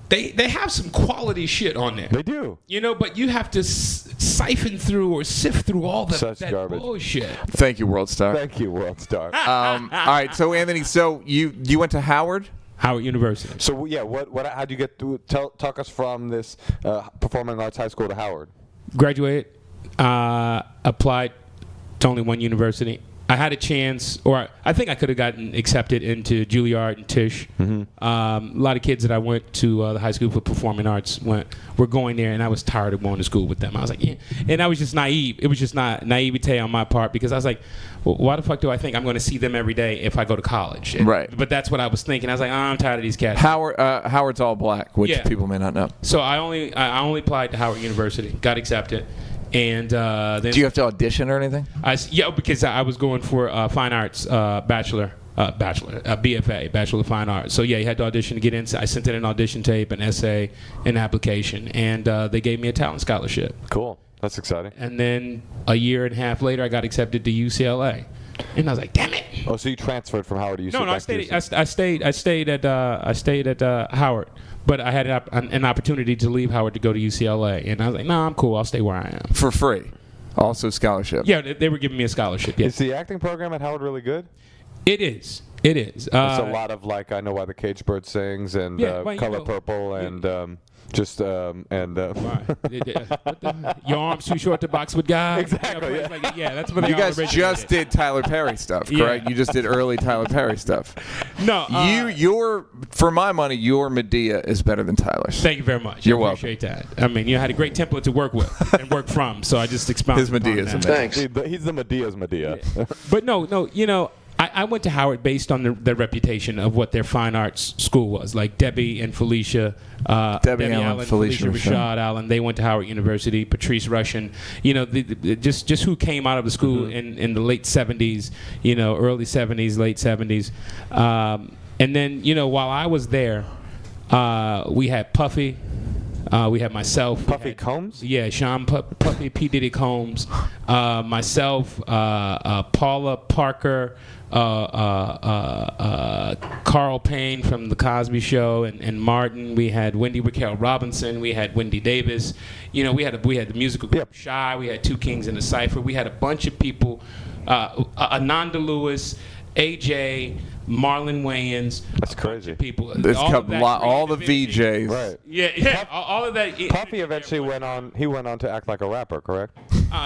they have some quality shit on there. They do. You know, but you have to siphon through or sift through all that garbage. bullshit. Thank you, World Star. Thank you, Worldstar. All right, so Anthony, so you went to Howard? Howard University. So yeah, how'd you get to talk us from this performing arts high school to Howard? Graduated, applied to only one university. I had a chance, or I think I could have gotten accepted into Juilliard and Tisch. Mm-hmm. A lot of kids that I went to the high school for performing arts were going there, and I was tired of going to school with them. I was like, yeah. And I was just naive. It was just not naivete on my part, because I was like, well, why the fuck do I think I'm going to see them every day if I go to college? Right. But that's what I was thinking. I was like, I'm tired of these cats. Howard's all black, which Yeah. people may not know. So I only applied to Howard University, got accepted. And then Do you have to audition or anything? because I was going for fine arts BFA, Bachelor of Fine Arts. So yeah, you had to audition to get in. I sent in an audition tape, an essay, an application, and they gave me a talent scholarship. Cool. That's exciting. And then a year and a half later, I got accepted to UCLA, and I was like, damn it. Oh, so you transferred from Howard to UCLA? No, I stayed at Howard. But I had an opportunity to leave Howard to go to UCLA, and I was like, "No, I'm cool. I'll stay where I am." For free. Also scholarship. Yeah, they were giving me a scholarship. Yeah. Is the acting program at Howard really good? It is. It is. It's a lot of like I Know Why the Caged Bird Sings and Yeah, well, you Color know, Purple and Your arms too short to box with guys. Exactly, Yeah, yeah. like, yeah, that's what they You all guys originated. just did Tyler Perry stuff, Yeah. correct? You just did early Tyler Perry stuff. No, your for my money, your Medea is better than Tyler's. Thank you very much. You're I appreciate that. I mean, you had a great template to work with and work from, so I just expounded His Medea is upon amazing. that. he's the Medea's Medea. But no, you know, I went to Howard based on their reputation of what their fine arts school was. Like Debbie and Felicia, Debbie Allen, Felicia Rashad Allen, they went to Howard University. Patrice Rushen, you know, just who came out of the school in the late 70s, you know, early 70s, late 70s. And then, you know, while I was there, we had Puffy. We had myself. Puffy Combs? Yeah, Sean Puffy, P. Diddy Combs. Myself, Paula Parker, Carl Payne from The Cosby Show, and Martin. We had Wendy Raquel Robinson. We had Wendy Davis. You know, we had the musical group Shy. We had Two Kings in the Cypher. We had a bunch of people. Ananda Lewis, AJ, Marlon Wayans. That's a bunch crazy. of people. There's all the VJs. Right. Yeah. All of that. Puffy eventually went on. He went on to act like a rapper, correct?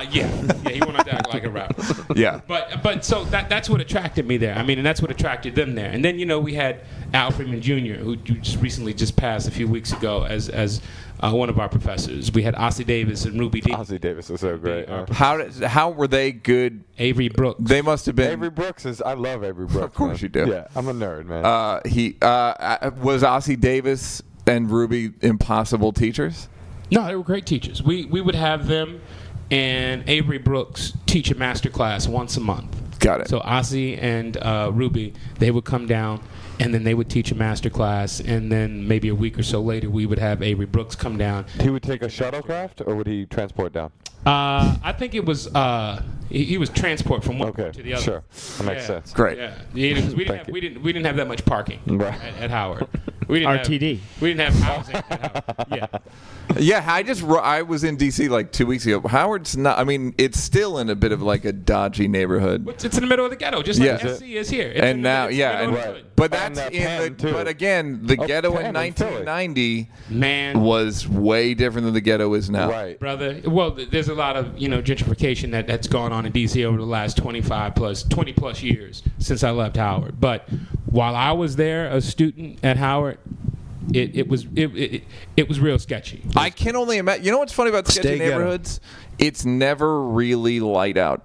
Yeah, he went on to act like a rapper. Yeah. But so that's what attracted me there. I mean, and that's what attracted them there. And then we had Al Freeman Jr., who just recently passed a few weeks ago as one of our professors. We had Ossie Davis and Ruby D. Ossie Davis is so great. How were they good? Avery Brooks. They must have been. Avery Brooks is. I love Avery Brooks. Of course man. you do. Yeah, I'm a nerd, man. He was Ossie Davis and Ruby impossible teachers. No, they were great teachers. We would have them and Avery Brooks teach a master class once a month. Got it. So Ossie and Ruby, they would come down, and then they would teach a master class, and then maybe a week or so later, we would have Avery Brooks come down. He would take a shuttlecraft, or would he transport down? I think it was he was transport from one to the other. Sure, that makes sense. Great. Yeah, because we didn't have that much parking Right. at Howard. We didn't RTD. We didn't have housing at Howard. Yeah. Yeah, I was in D.C. like 2 weeks ago. Howard's not. I mean, it's still in a bit of like a dodgy neighborhood. It's in the middle of the ghetto, just like SC is here. It's And now, but that's And in Penn, the. too. But again, the ghetto Penn in and Philly. 1990 Man, was way different than the ghetto is now. Right. brother. Well, there's a lot of gentrification that's gone on in D.C. over the last 20 plus years since I left Howard. But while I was there, a student at Howard, it was real sketchy. I can only imagine. You know what's funny about sketchy Stay ghetto. neighborhoods? It's never really light out.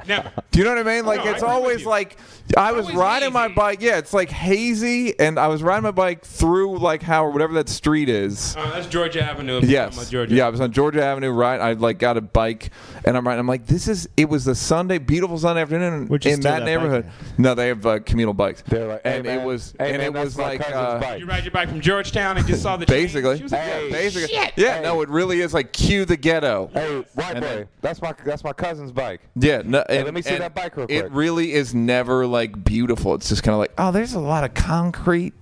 Never. Do you know what I mean? Like No, I it's agree with always you. like I was Always riding my hazy. bike. Yeah, it's like hazy, and I was riding my bike through like Howard, whatever that street is. That's Georgia Avenue. if you're talking about Yes. Georgia. Yeah, I was on Georgia Avenue, right? I like got a bike, and I'm riding. I'm like, it was the Sunday, beautiful Sunday afternoon Would you in steal that that neighborhood. bike? No, they have communal bikes. They're like, hey, and man. it was, Hey, and man, it that's was my like, cousin's bike. You ride your bike from Georgetown and just saw the basically, chain. She was like, Hey, basically, shit. yeah. Hey. No, it really is like cue the ghetto. Hey, white And boy, then- that's my cousin's bike. Yeah, no, Hey, and, let me see and that bike real It quick. really is never like beautiful. It's just kind of like, oh, there's a lot of concrete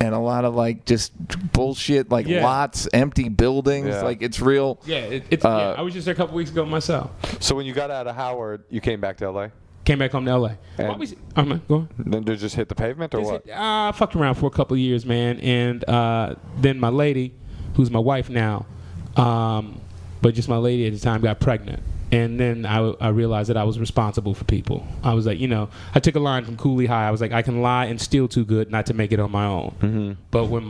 and a lot of like just bullshit, like Yeah. lots, empty buildings. Yeah. Like it's real. Yeah, I was just there a couple weeks ago myself. So when you got out of Howard, you came back to L.A. Came back home to L.A. And- What was go on. Then to just hit the pavement or what? I fucked around for a couple of years, man, and then my lady, who's my wife now, but just my lady at the time, got pregnant. And then I realized that I was responsible for people. I was like, I took a line from Cooley High. I was like, I can lie and steal too good not to make it on my own. Mm-hmm. But when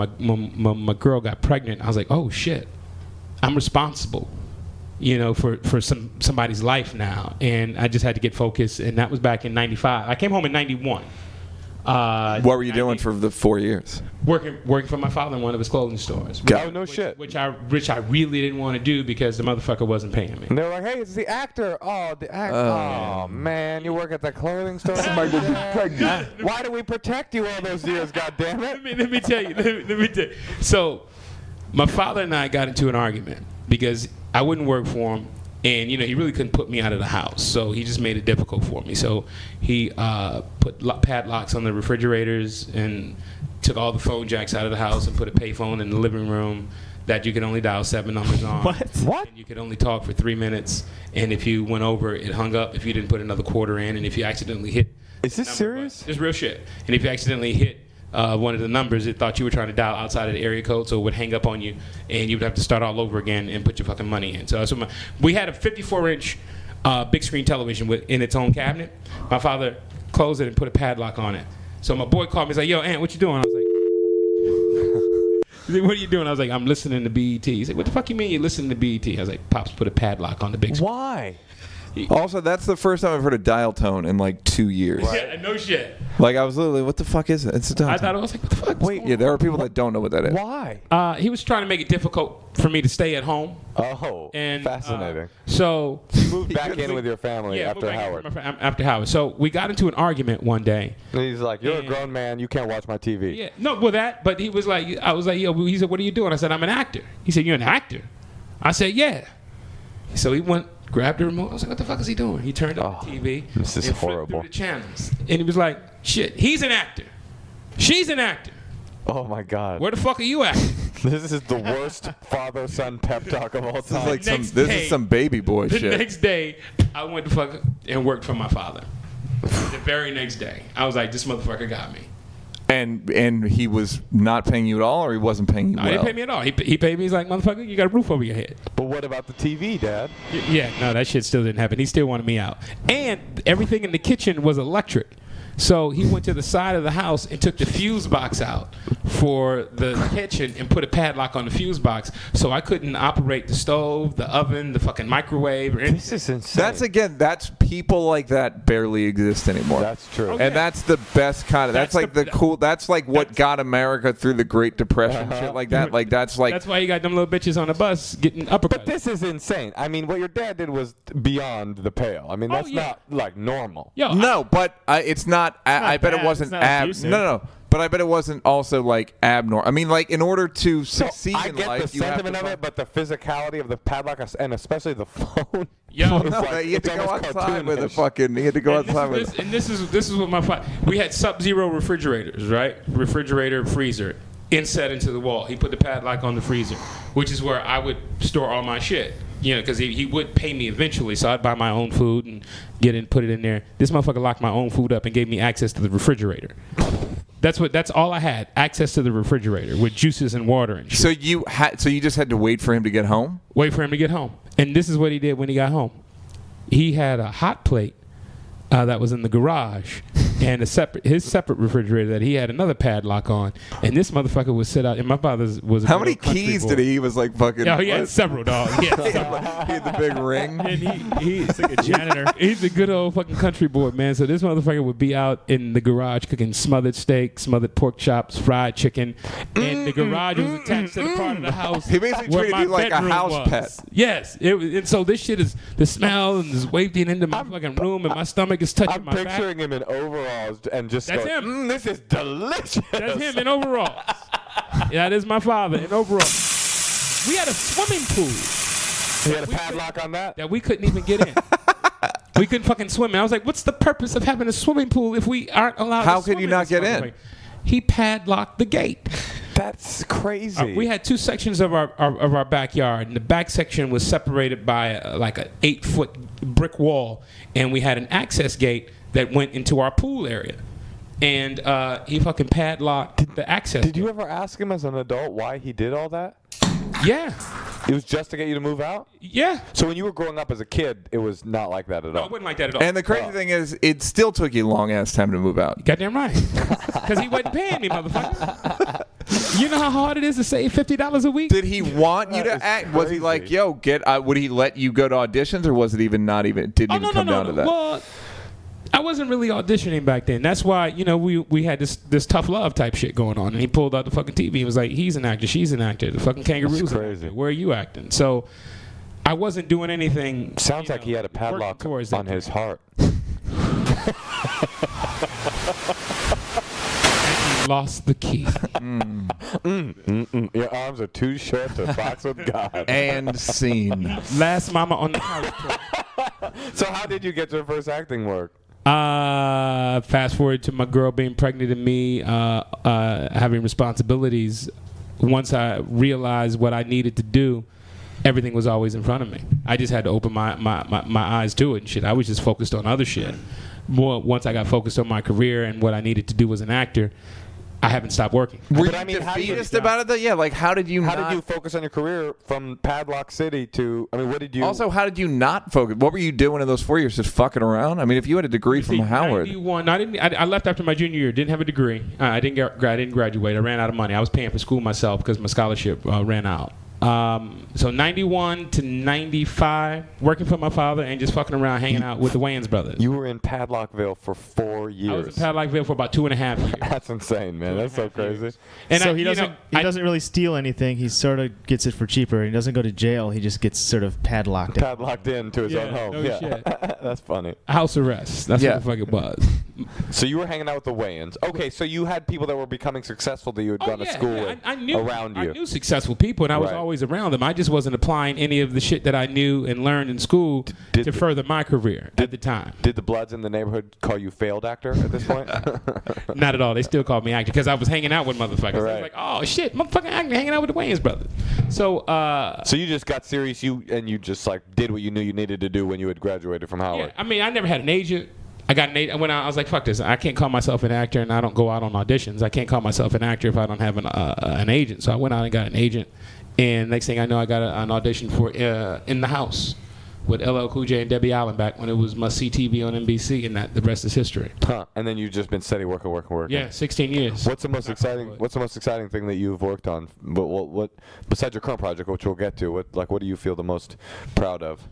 my girl got pregnant, I was like, oh shit, I'm responsible, for somebody's life now. And I just had to get focused. And that was back in '95. I came home in '91. What were you doing for the 4 years? Working for my father in one of his clothing stores. Oh, no shit. Which I really didn't want to do because the motherfucker wasn't paying me. And they were like, hey, it's the actor. Oh, the actor. Oh, man, you work at the clothing store? Somebody will be pregnant. Why do we protect you all those years, goddammit? Let me tell you. Let me tell you. So, my father and I got into an argument because I wouldn't work for him. And, he really couldn't put me out of the house. So he just made it difficult for me. So he put padlocks on the refrigerators and took all the phone jacks out of the house and put a payphone in the living room that you could only dial 7 numbers on. What? And you could only talk for 3 minutes. And if you went over, it hung up if you didn't put another quarter in. And if you accidentally hit... Is this serious? It's real shit. And if you accidentally hit one of the numbers, it thought you were trying to dial outside of the area code, so it would hang up on you, and you would have to start all over again and put your fucking money in. So that's what we had a 54-inch big screen television in its own cabinet. My father closed it and put a padlock on it. So my boy called me. He's like, "Yo, Aunt, what you doing?" I was like, he's like, "What are you doing?" I was like, "I'm listening to BET." He's like, "What the fuck you mean you're listening to BET?" I was like, "Pops put a padlock on the big screen." Why? Also, that's the first time I've heard a dial tone in like 2 years. Yeah, no shit. Like I was literally, what the fuck is it? It's a dial I tone. thought I was like, "What the fuck?" Wait, Yeah, there are people that don't know what that is. Why? He was trying to make it difficult for me to stay at home. Oh, And fascinating. So You moved back in with your family yeah, after moved back in Howard. with after Howard. So we got into an argument one day. And he's like, you're a Yeah. grown man. You can't watch my TV. Yeah, no, well that, but he was like, I was like, yo, he said, what are you doing? I said, I'm an actor. He said, you're an actor? I said, yeah. So he went, grabbed the remote. I was like, what the fuck is he doing? He turned up the TV. this is and flipped horrible. through the channels. And he was like, shit, he's an actor. She's an actor. Oh, my God. Where the fuck are you acting? This is the worst father-son pep talk of all This is time. like Next this day- is some baby boy The shit. next day, I went to fuck and worked for my father. The very next day, I was like, this motherfucker got me. And he was not paying you at all, or he wasn't paying you No, well? he didn't pay me at all. He paid me. He's like, motherfucker, you got a roof over your head. But what about the TV, Dad? Yeah, no, that shit still didn't happen. He still wanted me out. And everything in the kitchen was electric. So he went to the side of the house and took the fuse box out for the kitchen and put a padlock on the fuse box, so I couldn't operate the stove, the oven, the fucking microwave, or anything. This is insane. That's people like that barely exist anymore. That's true. Okay. And that's the best kind of. That's like the cool. That's like what got America through the Great Depression, shit like that. Like that's like. That's why you got them little bitches on the bus getting uppercuts. But this is insane. I mean, what your dad did was beyond the pale. I mean, that's yeah. not like normal. Yo, No, but it's not. I bet bad. it wasn't It's not abusive. No. But I bet it wasn't also like abnormal. I mean, like in order to So succeed I in get life, the you have sentiment to of it, but the physicality of the padlock and especially the phone. Yo, it's No, like- he had to it's go almost outside with a cartoonish. fucking. He had to go outside with. and this is what my we had Sub-Zero refrigerators, right? Refrigerator, freezer, inset into the wall. He put the padlock on the freezer, which is where I would store all my shit. You know, because he would pay me eventually, so I'd buy my own food and put it in there. This motherfucker locked my own food up and gave me access to the refrigerator. That's all I had, access to the refrigerator with juices and water and shit. So you just had to wait for him to get home. Wait for him to get home. And this is what he did when he got home. He had a hot plate that was in the garage and his separate refrigerator that he had another padlock on. And this motherfucker would sit out. And my father's was a How good many old country keys boy. did he? He was like fucking. Oh, he had what? several, dog. He had several. He had the big ring. And he's like a janitor. He's a good old fucking country boy, man. So this motherfucker would be out in the garage cooking smothered steak, smothered pork chops, fried chicken, and the garage was attached to the part of the house. He basically where treated my you like a bedroom house was. pet. Yes, it was, and so this shit is the smell and is wafting into my fucking room, and my stomach is touching I'm my back. picturing him in overalls and just That's going, him. This is delicious. That's him in overalls. That is my father in overalls. We had a swimming pool He had a padlock on that? that we couldn't even get in. We couldn't fucking swim. And I was like, what's the purpose of having a swimming pool if we aren't allowed How to swim could you in not this get in? motherfucker? He padlocked the gate. That's crazy. We had two sections of our backyard, and the back section was separated by like an 8-foot brick wall, and we had an access gate that went into our pool area. And he fucking padlocked the access. Did you ever ask him as an adult why he did all that? Yeah. It was just to get you to move out? Yeah. So when you were growing up as a kid, it was not like that at No, all. it wasn't like that at all. And the crazy thing is, it still took you a long ass time to move out. Goddamn right. Because he wasn't paying me, motherfucker. You know how hard it is to save $50 a week? Did he want you That to is act? Was he crazy. like, yo, would he let you go to auditions, or was it even not even? Didn't even come down to that. Well, I wasn't really auditioning back then. That's why, you know, we had this tough love type shit going on. And he pulled out the fucking TV. He was like, he's an actor, she's an actor. The fucking kangaroo's That's an crazy. actor. Where are you acting? So I wasn't doing anything. Sounds you like know, he had a working padlock towards that on his heart. He lost the key. Your arms are too short to box with God. And scene. Last mama on the couch. So how did you get your first acting work? Fast forward to my girl being pregnant and me having responsibilities. Once I realized what I needed to do, everything was always in front of me. I just had to open my eyes to it and shit. I was just focused on other shit. Once I got focused on my career and what I needed to do as an actor, I haven't stopped working. Were But you I mean, how do you- defeatist about it though? Yeah, like how did you How not? did you focus on your career from Padlock City to, I mean, what did you... Also, how did you not focus? What were you doing in those 4 years? Just fucking around? I mean, if you had a degree from See, Howard. 91, I left after my junior year. Didn't have a degree. I didn't graduate. I ran out of money. I was paying for school myself because my scholarship ran out. So 91 to 95, working for my father and just fucking around, hanging out with the Wayans brothers. You were in Padlockville for 4 years. I was in Padlockville for about 2.5 years. That's insane, man. That's so crazy. And so I, he you doesn't know, he I- doesn't really steal anything. He sort of gets it for cheaper. He doesn't go to jail. He just gets sort of padlocked. Padlocked into his own home. no Yeah. shit. That's funny. house arrest. That's Yeah. what the fuck it was. So you were hanging out with the Wayans. Okay, so you had people that were becoming successful that you had gone to school with I knew, around you. I knew successful people, and I was Right. always around them. I just wasn't applying any of the shit that I knew and learned in school did to the- further my career at the time. Did the Bloods in the neighborhood call you failed actor at this point? Not at all. They still called me actor because I was hanging out with motherfuckers. I Right. was like, oh shit, motherfucking actor hanging out with the Wayans brothers. So, So you just got serious, you just like did what you knew you needed to do when you had graduated from Howard. yeah, I mean, I never had an agent. I got an agent. I went out. I was like, "Fuck this! I can't call myself an actor, and I don't go out on auditions. I can't call myself an actor if I don't have an agent." So I went out and got an agent, and next thing I know, I got an audition for In the House with LL Cool J and Debbie Allen back when it was Must See TV on NBC, and the rest is history. Huh? And then you've just been steady working. Yeah, 16 years. What's the most exciting thing that you've worked on? What besides your current project, which we'll get to? What do you feel the most proud of?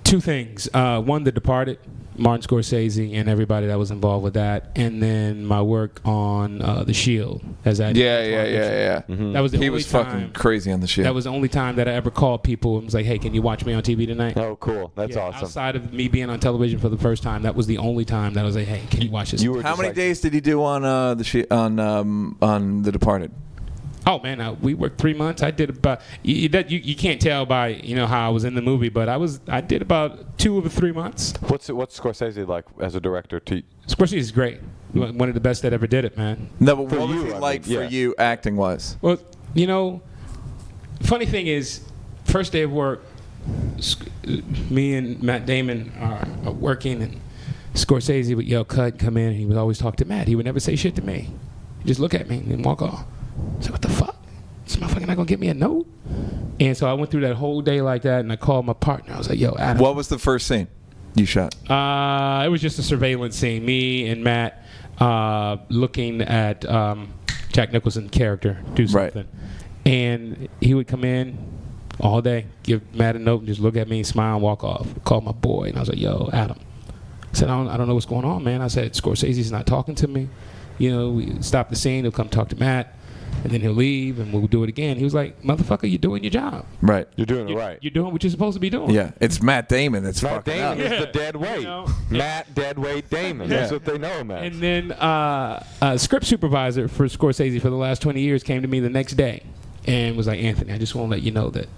Two things. One, The Departed, Martin Scorsese and everybody that was involved with that, and then my work on The Shield as I Yeah. Mm-hmm. That was the He only was time, fucking crazy on the shit. That was the only time that I ever called people and was like, "Hey, can you watch me on TV tonight?" Oh, cool. That's Yeah, awesome. Outside of me being on television for the first time, that was the only time that I was like, "Hey, can you watch this?" How many days did you do on The Departed? Oh man, we worked 3 months. I did about you can't tell by how I was in the movie, but I did about 2 of the 3 months. What's Scorsese like as a director? Scorsese is great. One of the best that ever did it, man. No, but For what was you, he I like mean, for yeah. you acting wise? Well, funny thing is, first day of work, me and Matt Damon are working, and Scorsese would yell "cut," come in, and he would always talk to Matt. He would never say shit to me. He'd just look at me and then walk off. I said, "What the fuck? This motherfucker not gonna give me a note?" And so I went through that whole day like that, and I called my partner. I was like, "Yo, Adam." What was the first scene you shot? It was just a surveillance scene. Me and Matt looking at Jack Nicholson's character do something. Right. And he would come in all day, give Matt a note, and just look at me, smile, and walk off. Call my boy, and I was like, "Yo, Adam." I said, I don't know what's going on, man. I said, "Scorsese's not talking to me. We stop the scene, he'll come talk to Matt, and then he'll leave, and we'll do it again." He was like, "Motherfucker, you're doing your job. Right. You're doing it right. You're doing what you're supposed to be doing." Yeah, it's Matt Damon that's Matt fucking Damon up. is the dead weight. Matt Deadweight Damon. Yeah. That's what they know him as. And then a script supervisor for Scorsese for the last 20 years came to me the next day and was like, "Anthony, I just want to let you know that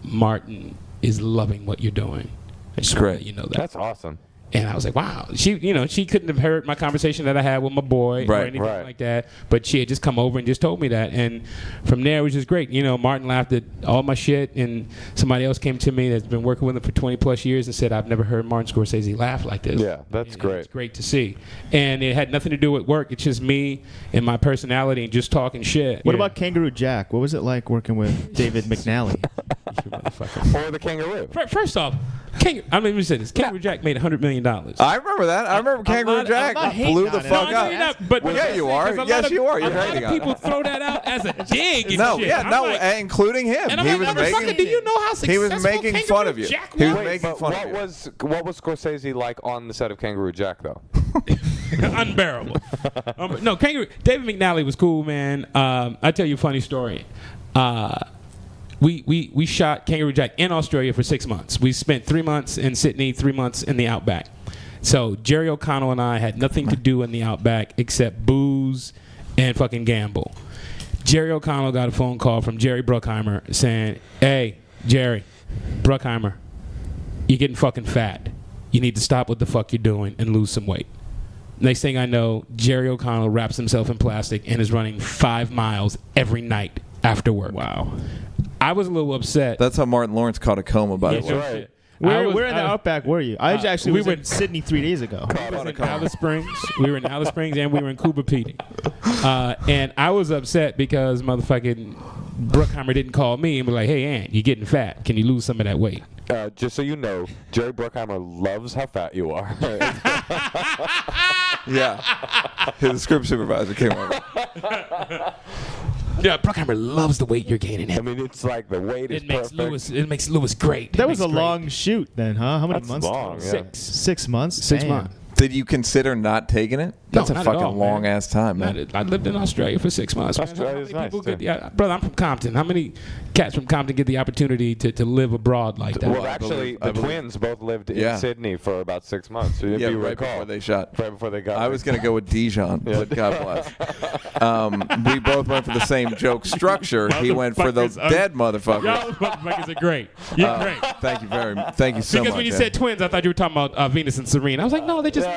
Martin is loving what you're doing. I just want to let you know that." That's awesome. And I was like, wow. She couldn't have heard my conversation that I had with my boy or anything like that. But she had just come over and just told me that. And from there, it was just great. Martin laughed at all my shit. And somebody else came to me that's been working with him for 20 plus years and said, "I've never heard Martin Scorsese laugh like this." Yeah, that's great. It's great to see. And it had nothing to do with work. It's just me and my personality and just talking shit. What about Kangaroo Jack? What was it like working with David McNally? Or the kangaroo. First off, let me say this. Kangaroo Jack made $100 million. I remember that. I remember Kangaroo Jack blew the fuck up. Yeah, you are. Yes, you are. You're hating on it. People throw that out as a dig and No, shit. yeah, I'm no, like, including him. and I'm He like, was "Motherfucker, making. do you know how successful He was making Kangaroo fun of you. Jack He was was?" making fun of you. What was Scorsese like on the set of Kangaroo Jack, though? Unbearable. No, David McNally was cool, man. I tell you a funny story. We shot Kangaroo Jack in Australia for 6 months. We spent 3 months in Sydney, 3 months in the Outback. So Jerry O'Connell and I had nothing to do in the Outback except booze and fucking gamble. Jerry O'Connell got a phone call from Jerry Bruckheimer saying, "Hey, Jerry, Bruckheimer, you're getting fucking fat. You need to stop what the fuck you're doing and lose some weight." Next thing I know, Jerry O'Connell wraps himself in plastic and is running 5 miles every night after work. Wow. I was a little upset. That's how Martin Lawrence caught a coma, by the way. right. Where in the Outback were you? I actually we was in Sydney 3 days ago. We were in Alice Springs. We were in Alice Springs and we were in Cuba Pedy. And I was upset because motherfucking Bruckheimer didn't call me and be like, "Hey, Ant, you're getting fat. Can you lose some of that weight?" Just so you know, Jerry Bruckheimer loves how fat you are. Yeah. His script supervisor came over. Yeah, Bruckheimer loves the weight you're gaining. I mean, it's like the weight is perfect. It makes Lewis great. That was a long shoot then, huh? How many That's months? long, yeah. 6 months? 6 Damn. months. Did you consider not taking it? No, That's a not at fucking all, long man. ass time, man. I lived in Australia for 6 months. man. Australia's How many people nice, get brother, I'm from Compton. How many cats from Compton get the opportunity to live abroad like that? Well, I actually, believe- the twins both lived in Yeah. Sydney for about 6 months. So if Yeah, you right recall, before they shot. right before they got. I was going to go with Dijon, but God bless. We both went for the same joke structure. He went for the Motherfuckers are- dead motherfucker. Y'all motherfuckers are great. You're great. Thank you so much. Because when you said twins, I thought you were talking about Venus and Serena. I was like, no, they just.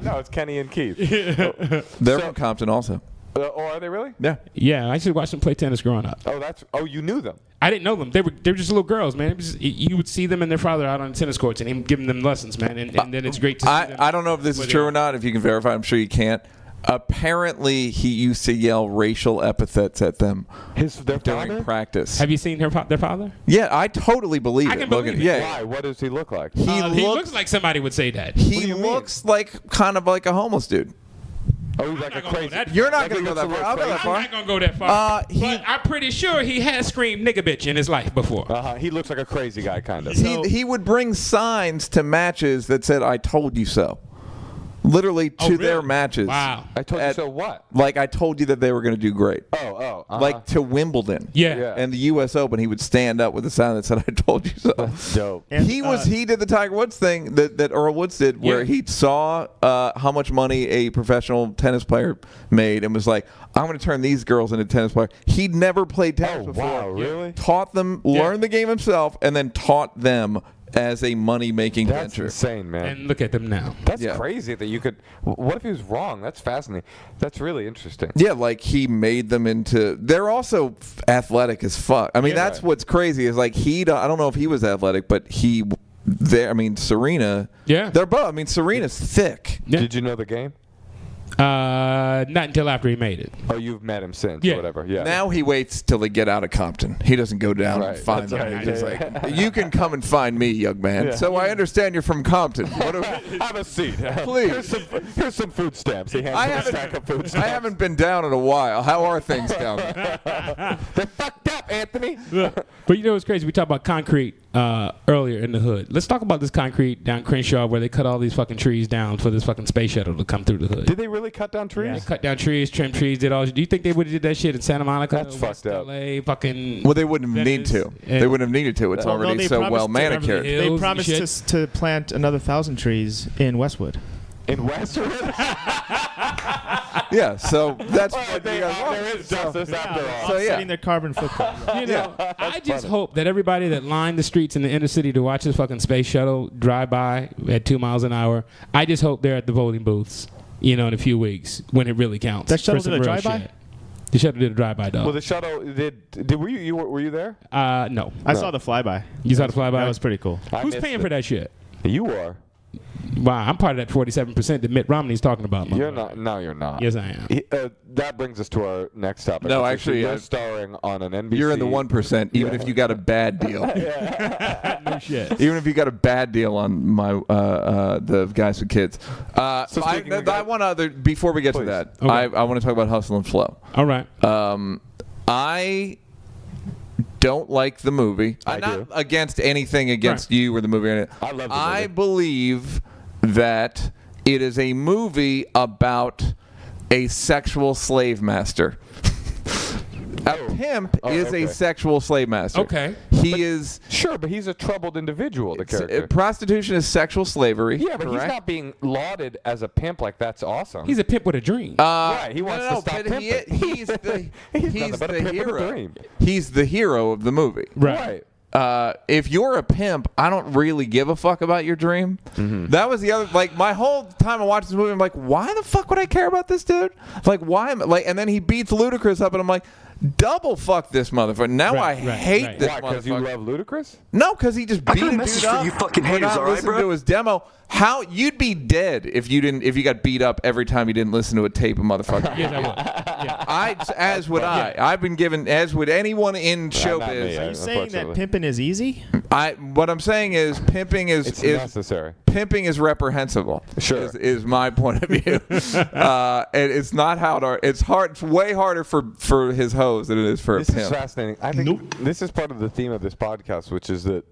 No, it's Kenny and Keith. They're from Compton also. Or are they really? Yeah. Yeah, I used to watch them play tennis growing up. Oh, you knew them. I didn't know them. They were just little girls, man. You would see them and their father out on tennis courts and him giving them lessons, man. And then it's great to see them. I don't know if this is true or not. If you can verify, I'm sure you can't. Apparently, he used to yell racial epithets at them Their during father? practice. Have you seen their father? Yeah, I totally believe I it. can believe it. Yeah. Why? What does he look like? He looks like somebody would say that. He looks like kind of like a homeless dude. Oh, he's like a crazy. You're not Like going to go he that looks a far. I'll go little that I'm far. not gonna go that far. But I'm pretty sure he has screamed "nigga bitch" in his life before. He looks like a crazy guy, kind of. He would bring signs to matches that said "I told you so," literally to their really? matches. Wow. I told you so. What? Like I told you that they were going to do great. Like to Wimbledon. Yeah. And the U.S. Open, he would stand up with a sign that said "I told you so." Dope. And, He did the Tiger Woods thing that Earl Woods did, where he saw how much money a professional tennis player made and was like, "I'm going to turn these girls into tennis players." He'd never played tennis before. Wow, really? Taught them, learned the game himself, and then taught them as a money-making That's venture. insane, man. And look at them now. That's crazy that you could. What if he was wrong? That's fascinating. That's really interesting. Yeah, like he made them into. They're also athletic as fuck. I mean, that's what's crazy is like I don't know if he was athletic, but I mean, Serena. Yeah. They're both. I mean, Serena's thick. Yeah. Did you know the game? Not until after he made it. Oh, you've met him since Yeah. or whatever. Yeah. Now he waits till they get out of Compton. He doesn't go down Right, and find that's them. right. He's just Yeah, like, you can come and find me, young man. Yeah. So I understand you're from Compton. Have a seat. Please. Here's some food stamps. He hands I him a haven't, stack of food I stamps. haven't been down in a while. How are things down there? They're fucked up, Anthony. But you know what's crazy? We talked about concrete earlier in the hood. Let's talk about this concrete down Crenshaw where they cut all these fucking trees down for this fucking space shuttle to come through the hood. Did they really cut down trees? They cut down trees, trim trees, did all. Do you think they would have did that shit in Santa Monica? That's West fucked up. LA, fucking. Well, they wouldn't need to. They wouldn't have needed to. It's Well, no, already they so promised well to- manicured. Beverly They Hills promised and to plant another 1,000 trees in Westwood. In Westwood? Yeah, so that's Well, what they- you guys want. there is justice after all. So, yeah. Offsetting their carbon footprint. You know, I just hope that everybody that lined the streets in the inner city to watch this fucking space shuttle drive by at 2 miles an hour, I just hope they're at the voting booths, in a few weeks when it really counts. That shuttle for some did a real drive-by? shit. The shuttle did a drive-by, dog. Well, the shuttle were you there? No. I saw the flyby. You saw the flyby? That was pretty cool. I Who's missed paying it. for that shit? You are. Wow, I'm part of that 47% that Mitt Romney's talking about. You're motherfucker. not. No, you're not. Yes, I am. That brings us to our next topic. No, which is actually, you're starring on an NBC. You're in the 1%, even if you got a bad deal. No shit. Even if you got a bad deal on my the guys with kids. speaking of I want to before we get to Please. that, Okay. I want to talk about Hustle and Flow. All right. I don't like the movie. I I'm not do. against anything against Right. you or the movie. Or anything. I love the I movie. believe that it is a movie about a sexual slave master. A pimp is okay. a sexual slave master. Okay. He is. Sure, but he's a troubled individual. The character. Prostitution is sexual slavery. Yeah, but he's correct? not being lauded as a pimp. Like that's awesome. He's a pimp with a dream. Right, he wants to stop but pimping. He's the He's he's nothing but a the pimp with a hero. dream. He's the hero of the movie. right. If you're a pimp, I don't really give a fuck about your dream. That was the other, like, my whole time I watched this movie, I'm like, why the fuck would I care about this dude? Like, why am like, and then he beats Ludacris up, and I'm like, double fuck this motherfucker. Now Right, I right, hate right. this Why? Because you motherfucker. love Ludacris? No, because he just beat got a a message dude for up. you fucking for haters, not all right, listening bro? to his demo. How you'd be dead if you got beat up every time you didn't listen to a tape of motherfucker. Yes, I would. Yeah. As would I. I've been given, as would anyone in not me, showbiz. Are you saying that unfortunately. pimping is easy? What I'm saying is pimping It's is necessary. pimping is reprehensible. Sure. is my point of view. And it's not how it's hard. It's way harder for his hoes than it is for This a is pimp. fascinating. I think this is part of the theme of this podcast, which is that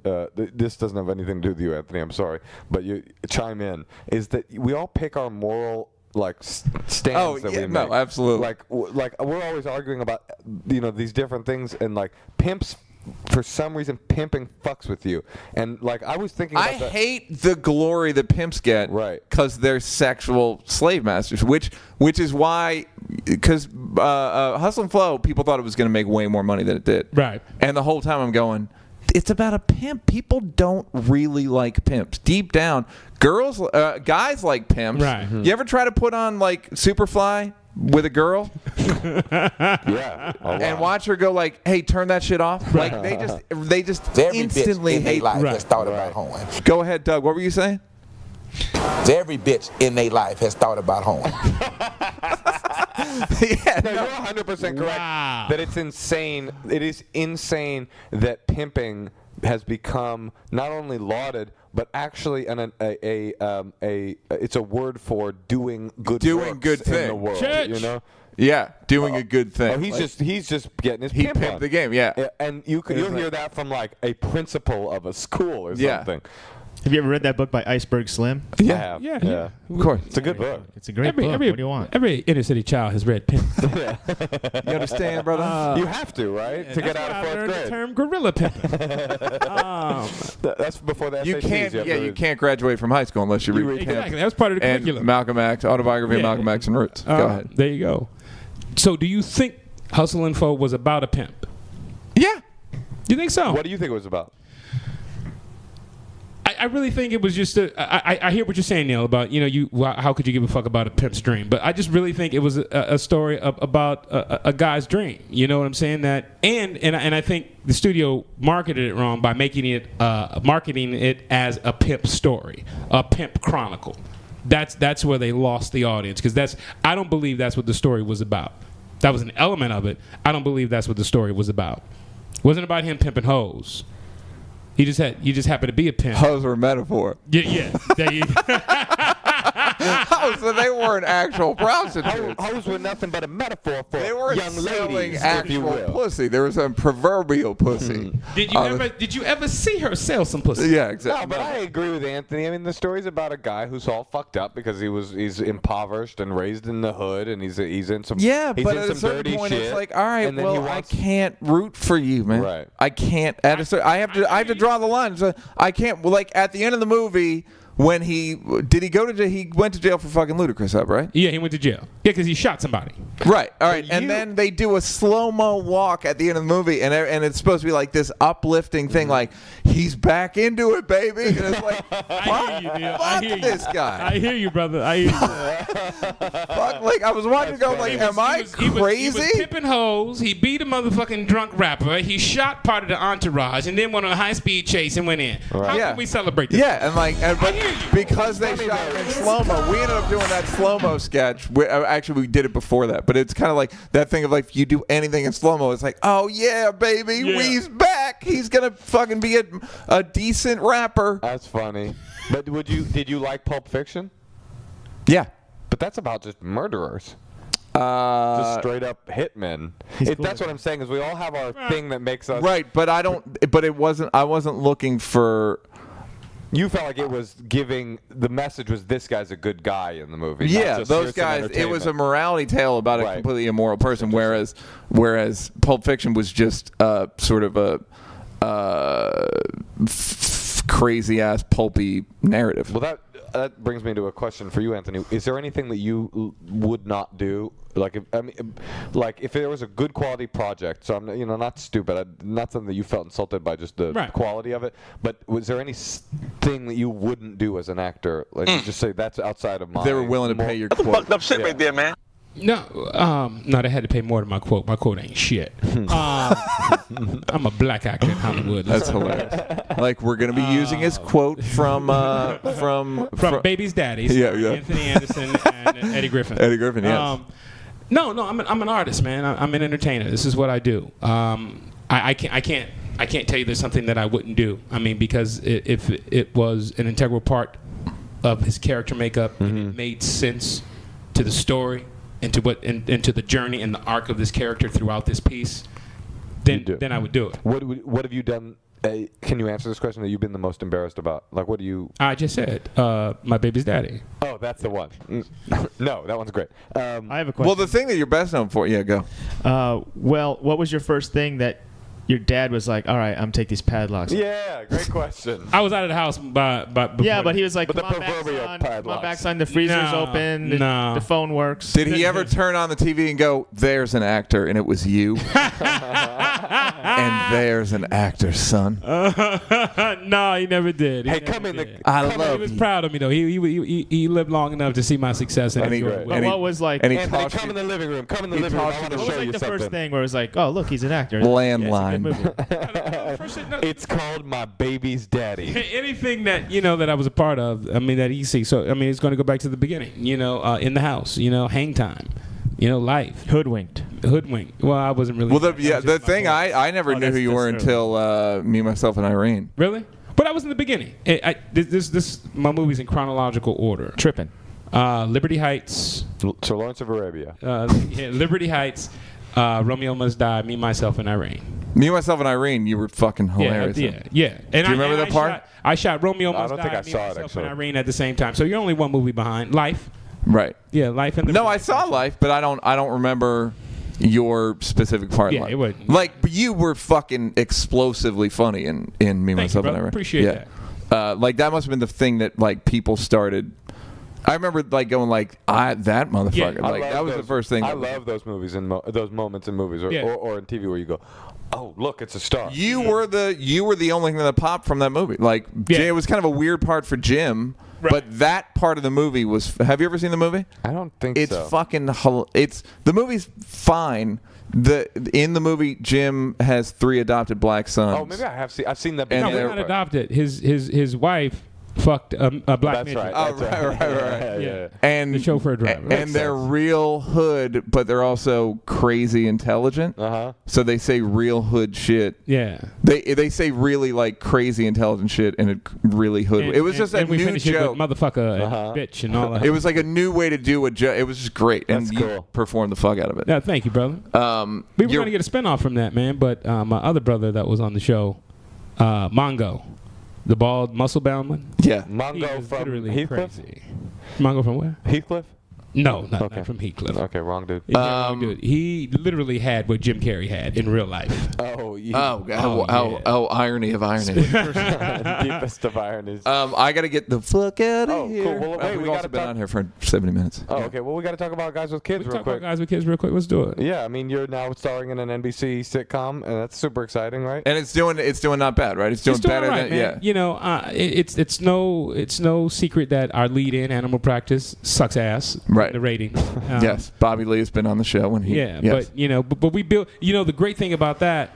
this doesn't have anything to do with you, Anthony. I'm sorry, but you chime in. Is that we all pick our moral stands Oh, that yeah, we no, make. absolutely. Like we're always arguing about these different things, and like pimps. For some reason, pimping fucks with you, and like I was thinking about I that. hate the glory that pimps get, Right. Because they're sexual slave masters, which is why, because Hustle and Flow, people thought it was going to make way more money than it did, Right. And the whole time I'm going, it's about a pimp. People don't really like pimps. Deep down, guys like pimps. Right. You ever try to put on like Superfly with a girl Yeah. and watch her go like, "Hey, turn that shit off." Like they just instantly in their hate. life has thought about home. Go ahead, Doug. What were you saying? Every bitch in their life has thought about home. Yeah, No, you're 100% correct. Wow. That it's insane. It is insane that pimping has become not only lauded, but actually it's a word for doing good works in the world. Church. You know. Yeah, doing a good thing. Oh, he's just getting his he pimp pimped on. the game. Yeah. And you'll hear that from like a principal of a school or Yeah. something. Have you ever read that book by Iceberg Slim? I have. Yeah. Of course. It's a good book. It's a great book. What do you want? Every inner city child has read Pimp. You understand, brother? You have to, right? To get out of fourth the grade. term gorilla pimping. That's before the SATs. You can't. have Yeah, to you read. can't graduate from high school unless you read Pimp Exactly. That was part of the and curriculum. Malcolm X, autobiography of Yeah. Malcolm X and Roots. Go ahead. There you go. So, do you think Hustle and Flow was about a pimp? Yeah. You think so? What do you think it was about? I really think it was just I hear what you're saying, Neal, about how could you give a fuck about a pimp's dream? But I just really think it was a story about a guy's dream. You know what I'm saying? That and I think the studio marketed it wrong by marketing it as a pimp story, a pimp chronicle. That's where they lost the audience, because I don't believe that's what the story was about. That was an element of it. I don't believe that's what the story was about. It wasn't about him pimping hoes. You just happened to be a pimp. Hoes were a metaphor. Yeah. There you go. Oh, so they weren't actual prostitutes. Hoes were nothing but a metaphor for They weren't young selling ladies, if actual you will. pussy. There was a proverbial pussy. Did you ever see her sell some pussy? Yeah, No, exactly. but I agree with Anthony. I mean, the story's about a guy who's all fucked up because he's impoverished and raised in the hood, and he's in some Yeah, he's but in at a some certain dirty point, shit, it's like, all right, and then he well, I wants- can't root for you, man. Right. I can't. I have to draw the line. So I can't. Well, like at the end of the movie, when he went to jail for fucking Ludacris up, right? Yeah, he went to jail. Yeah, because he shot somebody. Right. All right. And then they do a slow-mo walk at the end of the movie, and it's supposed to be like this uplifting thing, like he's back into it, baby. And it's like, I hear you, Neal. I fuck hear you. this guy. I hear you, brother. I hear you. Fuck, like I was watching, go like, am I He was crazy? pimping hoes. He beat a motherfucking drunk rapper. He shot part of the entourage, and then went on a high-speed chase and went in. How Yeah. can we celebrate this? Yeah, and like, but hear you. because they shot it in slow mo, we ended up doing that slow mo sketch. Actually, we did it before that, but it's kind of like that thing of like, if you do anything in slow mo, it's like, oh yeah, baby, Yeah. he's back. He's gonna fucking be a decent rapper. That's funny. But did you like Pulp Fiction? Yeah. But that's about just murderers. Just straight up hitmen. That's what I'm saying, is we all have our thing that makes us Right, but I don't. But it wasn't. I wasn't looking for. You felt like it was giving the message was this guy's a good guy in the movie. not Yeah, just those here's some guys. It was a entertainment. morality tale about a Right. completely immoral person, whereas Pulp Fiction was just sort of a crazy ass pulpy narrative. Well, that brings me to a question for you, Anthony. Is there anything that you would not do? Like, if there was a good quality project, so I'm, not stupid, not something that you felt insulted by just the Right. quality of it, but was there any thing that you wouldn't do as an actor? Like, you just say that's outside of my. They were willing to pay your quote. Fucked up shit right there, man. No, they had to pay more than my quote. My quote ain't shit. I'm a black actor in Hollywood. That's hilarious. Like, we're gonna be using his quote from Baby's Daddies. Yeah. Anthony Anderson and Eddie Griffin. Eddie Griffin, yes. No, I'm an artist, man. I'm an entertainer. This is what I do. I can't tell you there's something that I wouldn't do. I mean, because if it was an integral part of his character makeup, and it made sense to the story and to the journey and the arc of this character throughout this piece, then I would do it. What have you done? Can you answer this question that you've been the most embarrassed about? Like, what do you? I just said my baby's daddy. Oh, that's the one. No, that one's great. I have a question. Well, the thing that you're best known for, yeah, go. Well, what was your first thing that your dad was like, all right, I'm take these padlocks. Yeah, great question. I was out of the house, but Yeah, but he was like, But the come on back, proverbial son. Come on padlocks. back, son. The freezer's No, open. no. The phone works. Did he ever turn on the TV and go, "There's an actor," and it was you? And there's an actor, son. No, he never did. Hey, come in the. I He love was you. proud of me though. He lived long enough to see my success and And he- enjoy it. But and he- what was like? and he What Anthony, taught come in you the living room. Come in the he living room. taught I want you- to was show like you the something. first thing where it was like, oh, look, he's an actor. Landline. Yeah, it's a good movie. It's called My Baby's Daddy. Anything that that I was a part of, I mean that you see. So I mean it's going to go back to the beginning. In the house. Hang time. Life. Hoodwinked. Hoodwink. Well, I wasn't really. Well, that was the just my thing voice. I never Oh, knew who you were that's early. until Me, Myself, and Irene. Really? But I was in the beginning. This my movie's in chronological order. Tripping. Liberty Heights. Sir Lawrence of Arabia. Liberty Heights. Romeo Must Die. Me, Myself, and Irene. Me, Myself, and Irene, you were fucking hilarious. Yeah. And Do you remember that part? I shot Romeo I Must don't Die. think I Me, saw it, Myself, actually. and Irene at the same time. So you're only one movie behind. Life. Right. Yeah, Life and the. No, I saw Life, but I don't remember your specific part. in Yeah, Life. it wasn't- Like, but you were fucking explosively funny in Me, Thank you, Myself, and brother. Irene. Appreciate yeah. that. Like that must have been the thing that like people started. I remember like going like, that motherfucker. Yeah. Like that was the first thing. I that- love those movies and those moments in movies Yeah. or in TV where you go, oh look, it's a star. You were the only thing that popped from that movie. Like Yeah. it was kind of a weird part for Jim, but that part of the movie was. Have you ever seen the movie? I don't think It's so. fucking. It's the movie's fine. In the movie, Jim has 3 adopted black sons. Oh, maybe I have seen. I've seen that. And No, they're- we're not adopted. His wife fucked a black That's midget. right. Oh, That's right. Yeah. And The chauffeur driver. and they're real hood, but they're also crazy intelligent. Uh-huh. So they say real hood shit. Yeah. They say really like crazy intelligent shit and it really hood. And- It was just a and we new finish it joke. with motherfucker and Uh-huh. bitch and all that. It was like a new way to do a joke. It was just great, and That's you cool. performed the fuck out of it. No, thank you, brother. We were you're- going to get a spinoff from that, man, but my other brother that was on the show, Mongo, the bald, muscle-bound one. Yeah. He Mongo was from literally Heathcliff. crazy. Mongo from where? Heathcliff. No, not Okay. from Heathcliff. Okay, wrong dude. He's not wrong dude. He literally had what Jim Carrey had in real life. Oh, yeah. Oh, God. yeah. Irony of irony. Deepest of ironies. I got to get the fuck out of Oh, cool. here. Well, wait, we've we also gotta been talk- on here for 70 minutes. Oh, okay. Well, we got to talk about Guys with Kids We real talk about quick. Guys with Kids real quick. Let's do it. Yeah, I mean, you're now starring in an NBC sitcom, and that's super exciting, right? And it's doing not bad, right? It's doing It's doing better right, than man. It's no secret that our lead in Animal Practice sucks ass. Right. In the ratings. Yes, Bobby Lee has been on the show when he. Yeah, yes. but we build. The great thing about that,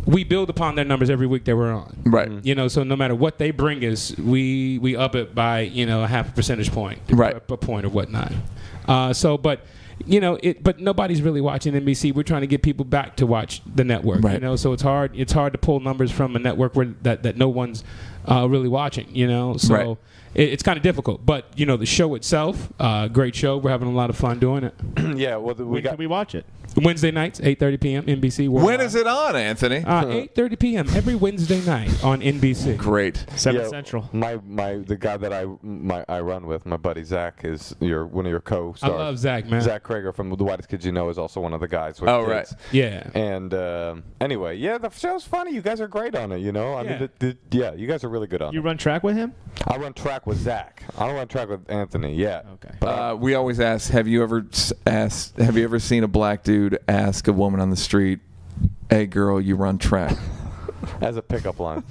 we build upon their numbers every week that we're on. Right. So no matter what they bring us, we up it by a half a percentage point, Right. a point or whatnot. But nobody's really watching NBC. We're trying to get people back to watch the network. Right. So it's hard to pull numbers from a network that no one's really watching. So. Right. It's kind of difficult, but the show itself, great show. We're having a lot of fun doing it. Yeah, well, we When got. can we watch it? Wednesday nights, 8:30 p.m. NBC. When is it on, Anthony? 8:30 p.m. every Wednesday night on NBC. Great. 7 Yeah, Central. The guy that I run with, my buddy Zach, is one of your co-stars. I love Zach, man. Zach Krager from The Whitest Kids You Know is also one of the guys with Oh, kids. right. Yeah. And anyway, yeah, the show's funny. You guys are great on it. I mean, you guys are really good on You it. run track with him? I run track with Zach. I don't run track with Anthony yet. Okay. But We always ask, have you ever seen a black dude ask a woman on the street, "Hey, girl, you run track"? as a pickup line.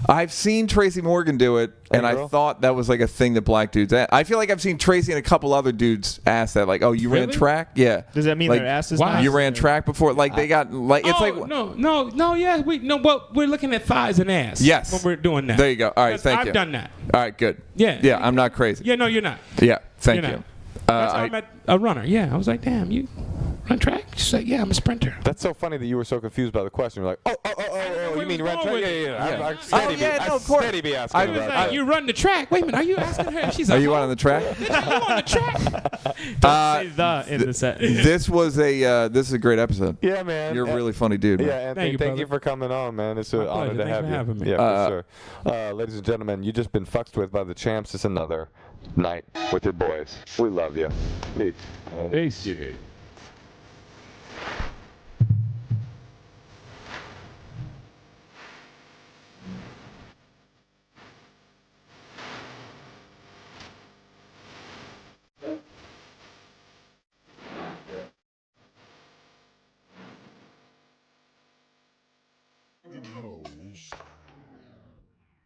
I've seen Tracy Morgan do it, and I girl? thought that was like a thing that black dudes. I feel like I've seen Tracy and a couple other dudes ask that, like, "Oh, you ran Really? track? Yeah." Does that mean like, their ass is Why? nice? You ran track before? Like they got like it's like no, yeah, well, we're looking at thighs and ass. Yes. when we're doing that. There you go. All right, thank I've you. done that. All right, good. Yeah. Yeah, I'm not crazy. Yeah, no, you're not. Yeah, thank You're you. not. That's how I met a runner. Yeah, I was like, damn, you run track? She's like, yeah, I'm a sprinter. That's so funny that you were so confused by the question. You're like, oh, where you mean was run going track? with Yeah, it. yeah. Yeah. I'm steady Oh, yeah, be, no, I of course. steady be asking I He was about like, that. you run the track. Wait a minute, are you asking her? She's Are like, you on the track? Bitch, you on the track? Say the in the set. This is a great episode. Yeah, man. You're a really funny dude. Man. Yeah, Anthony, thank you brother. for coming on, man. It's an My honor pleasure. to Thanks have for you. having me. Yeah, for sure. Ladies and gentlemen, you just been fucked with by the champs. It's another night with your boys. We love you. Peace. Peace.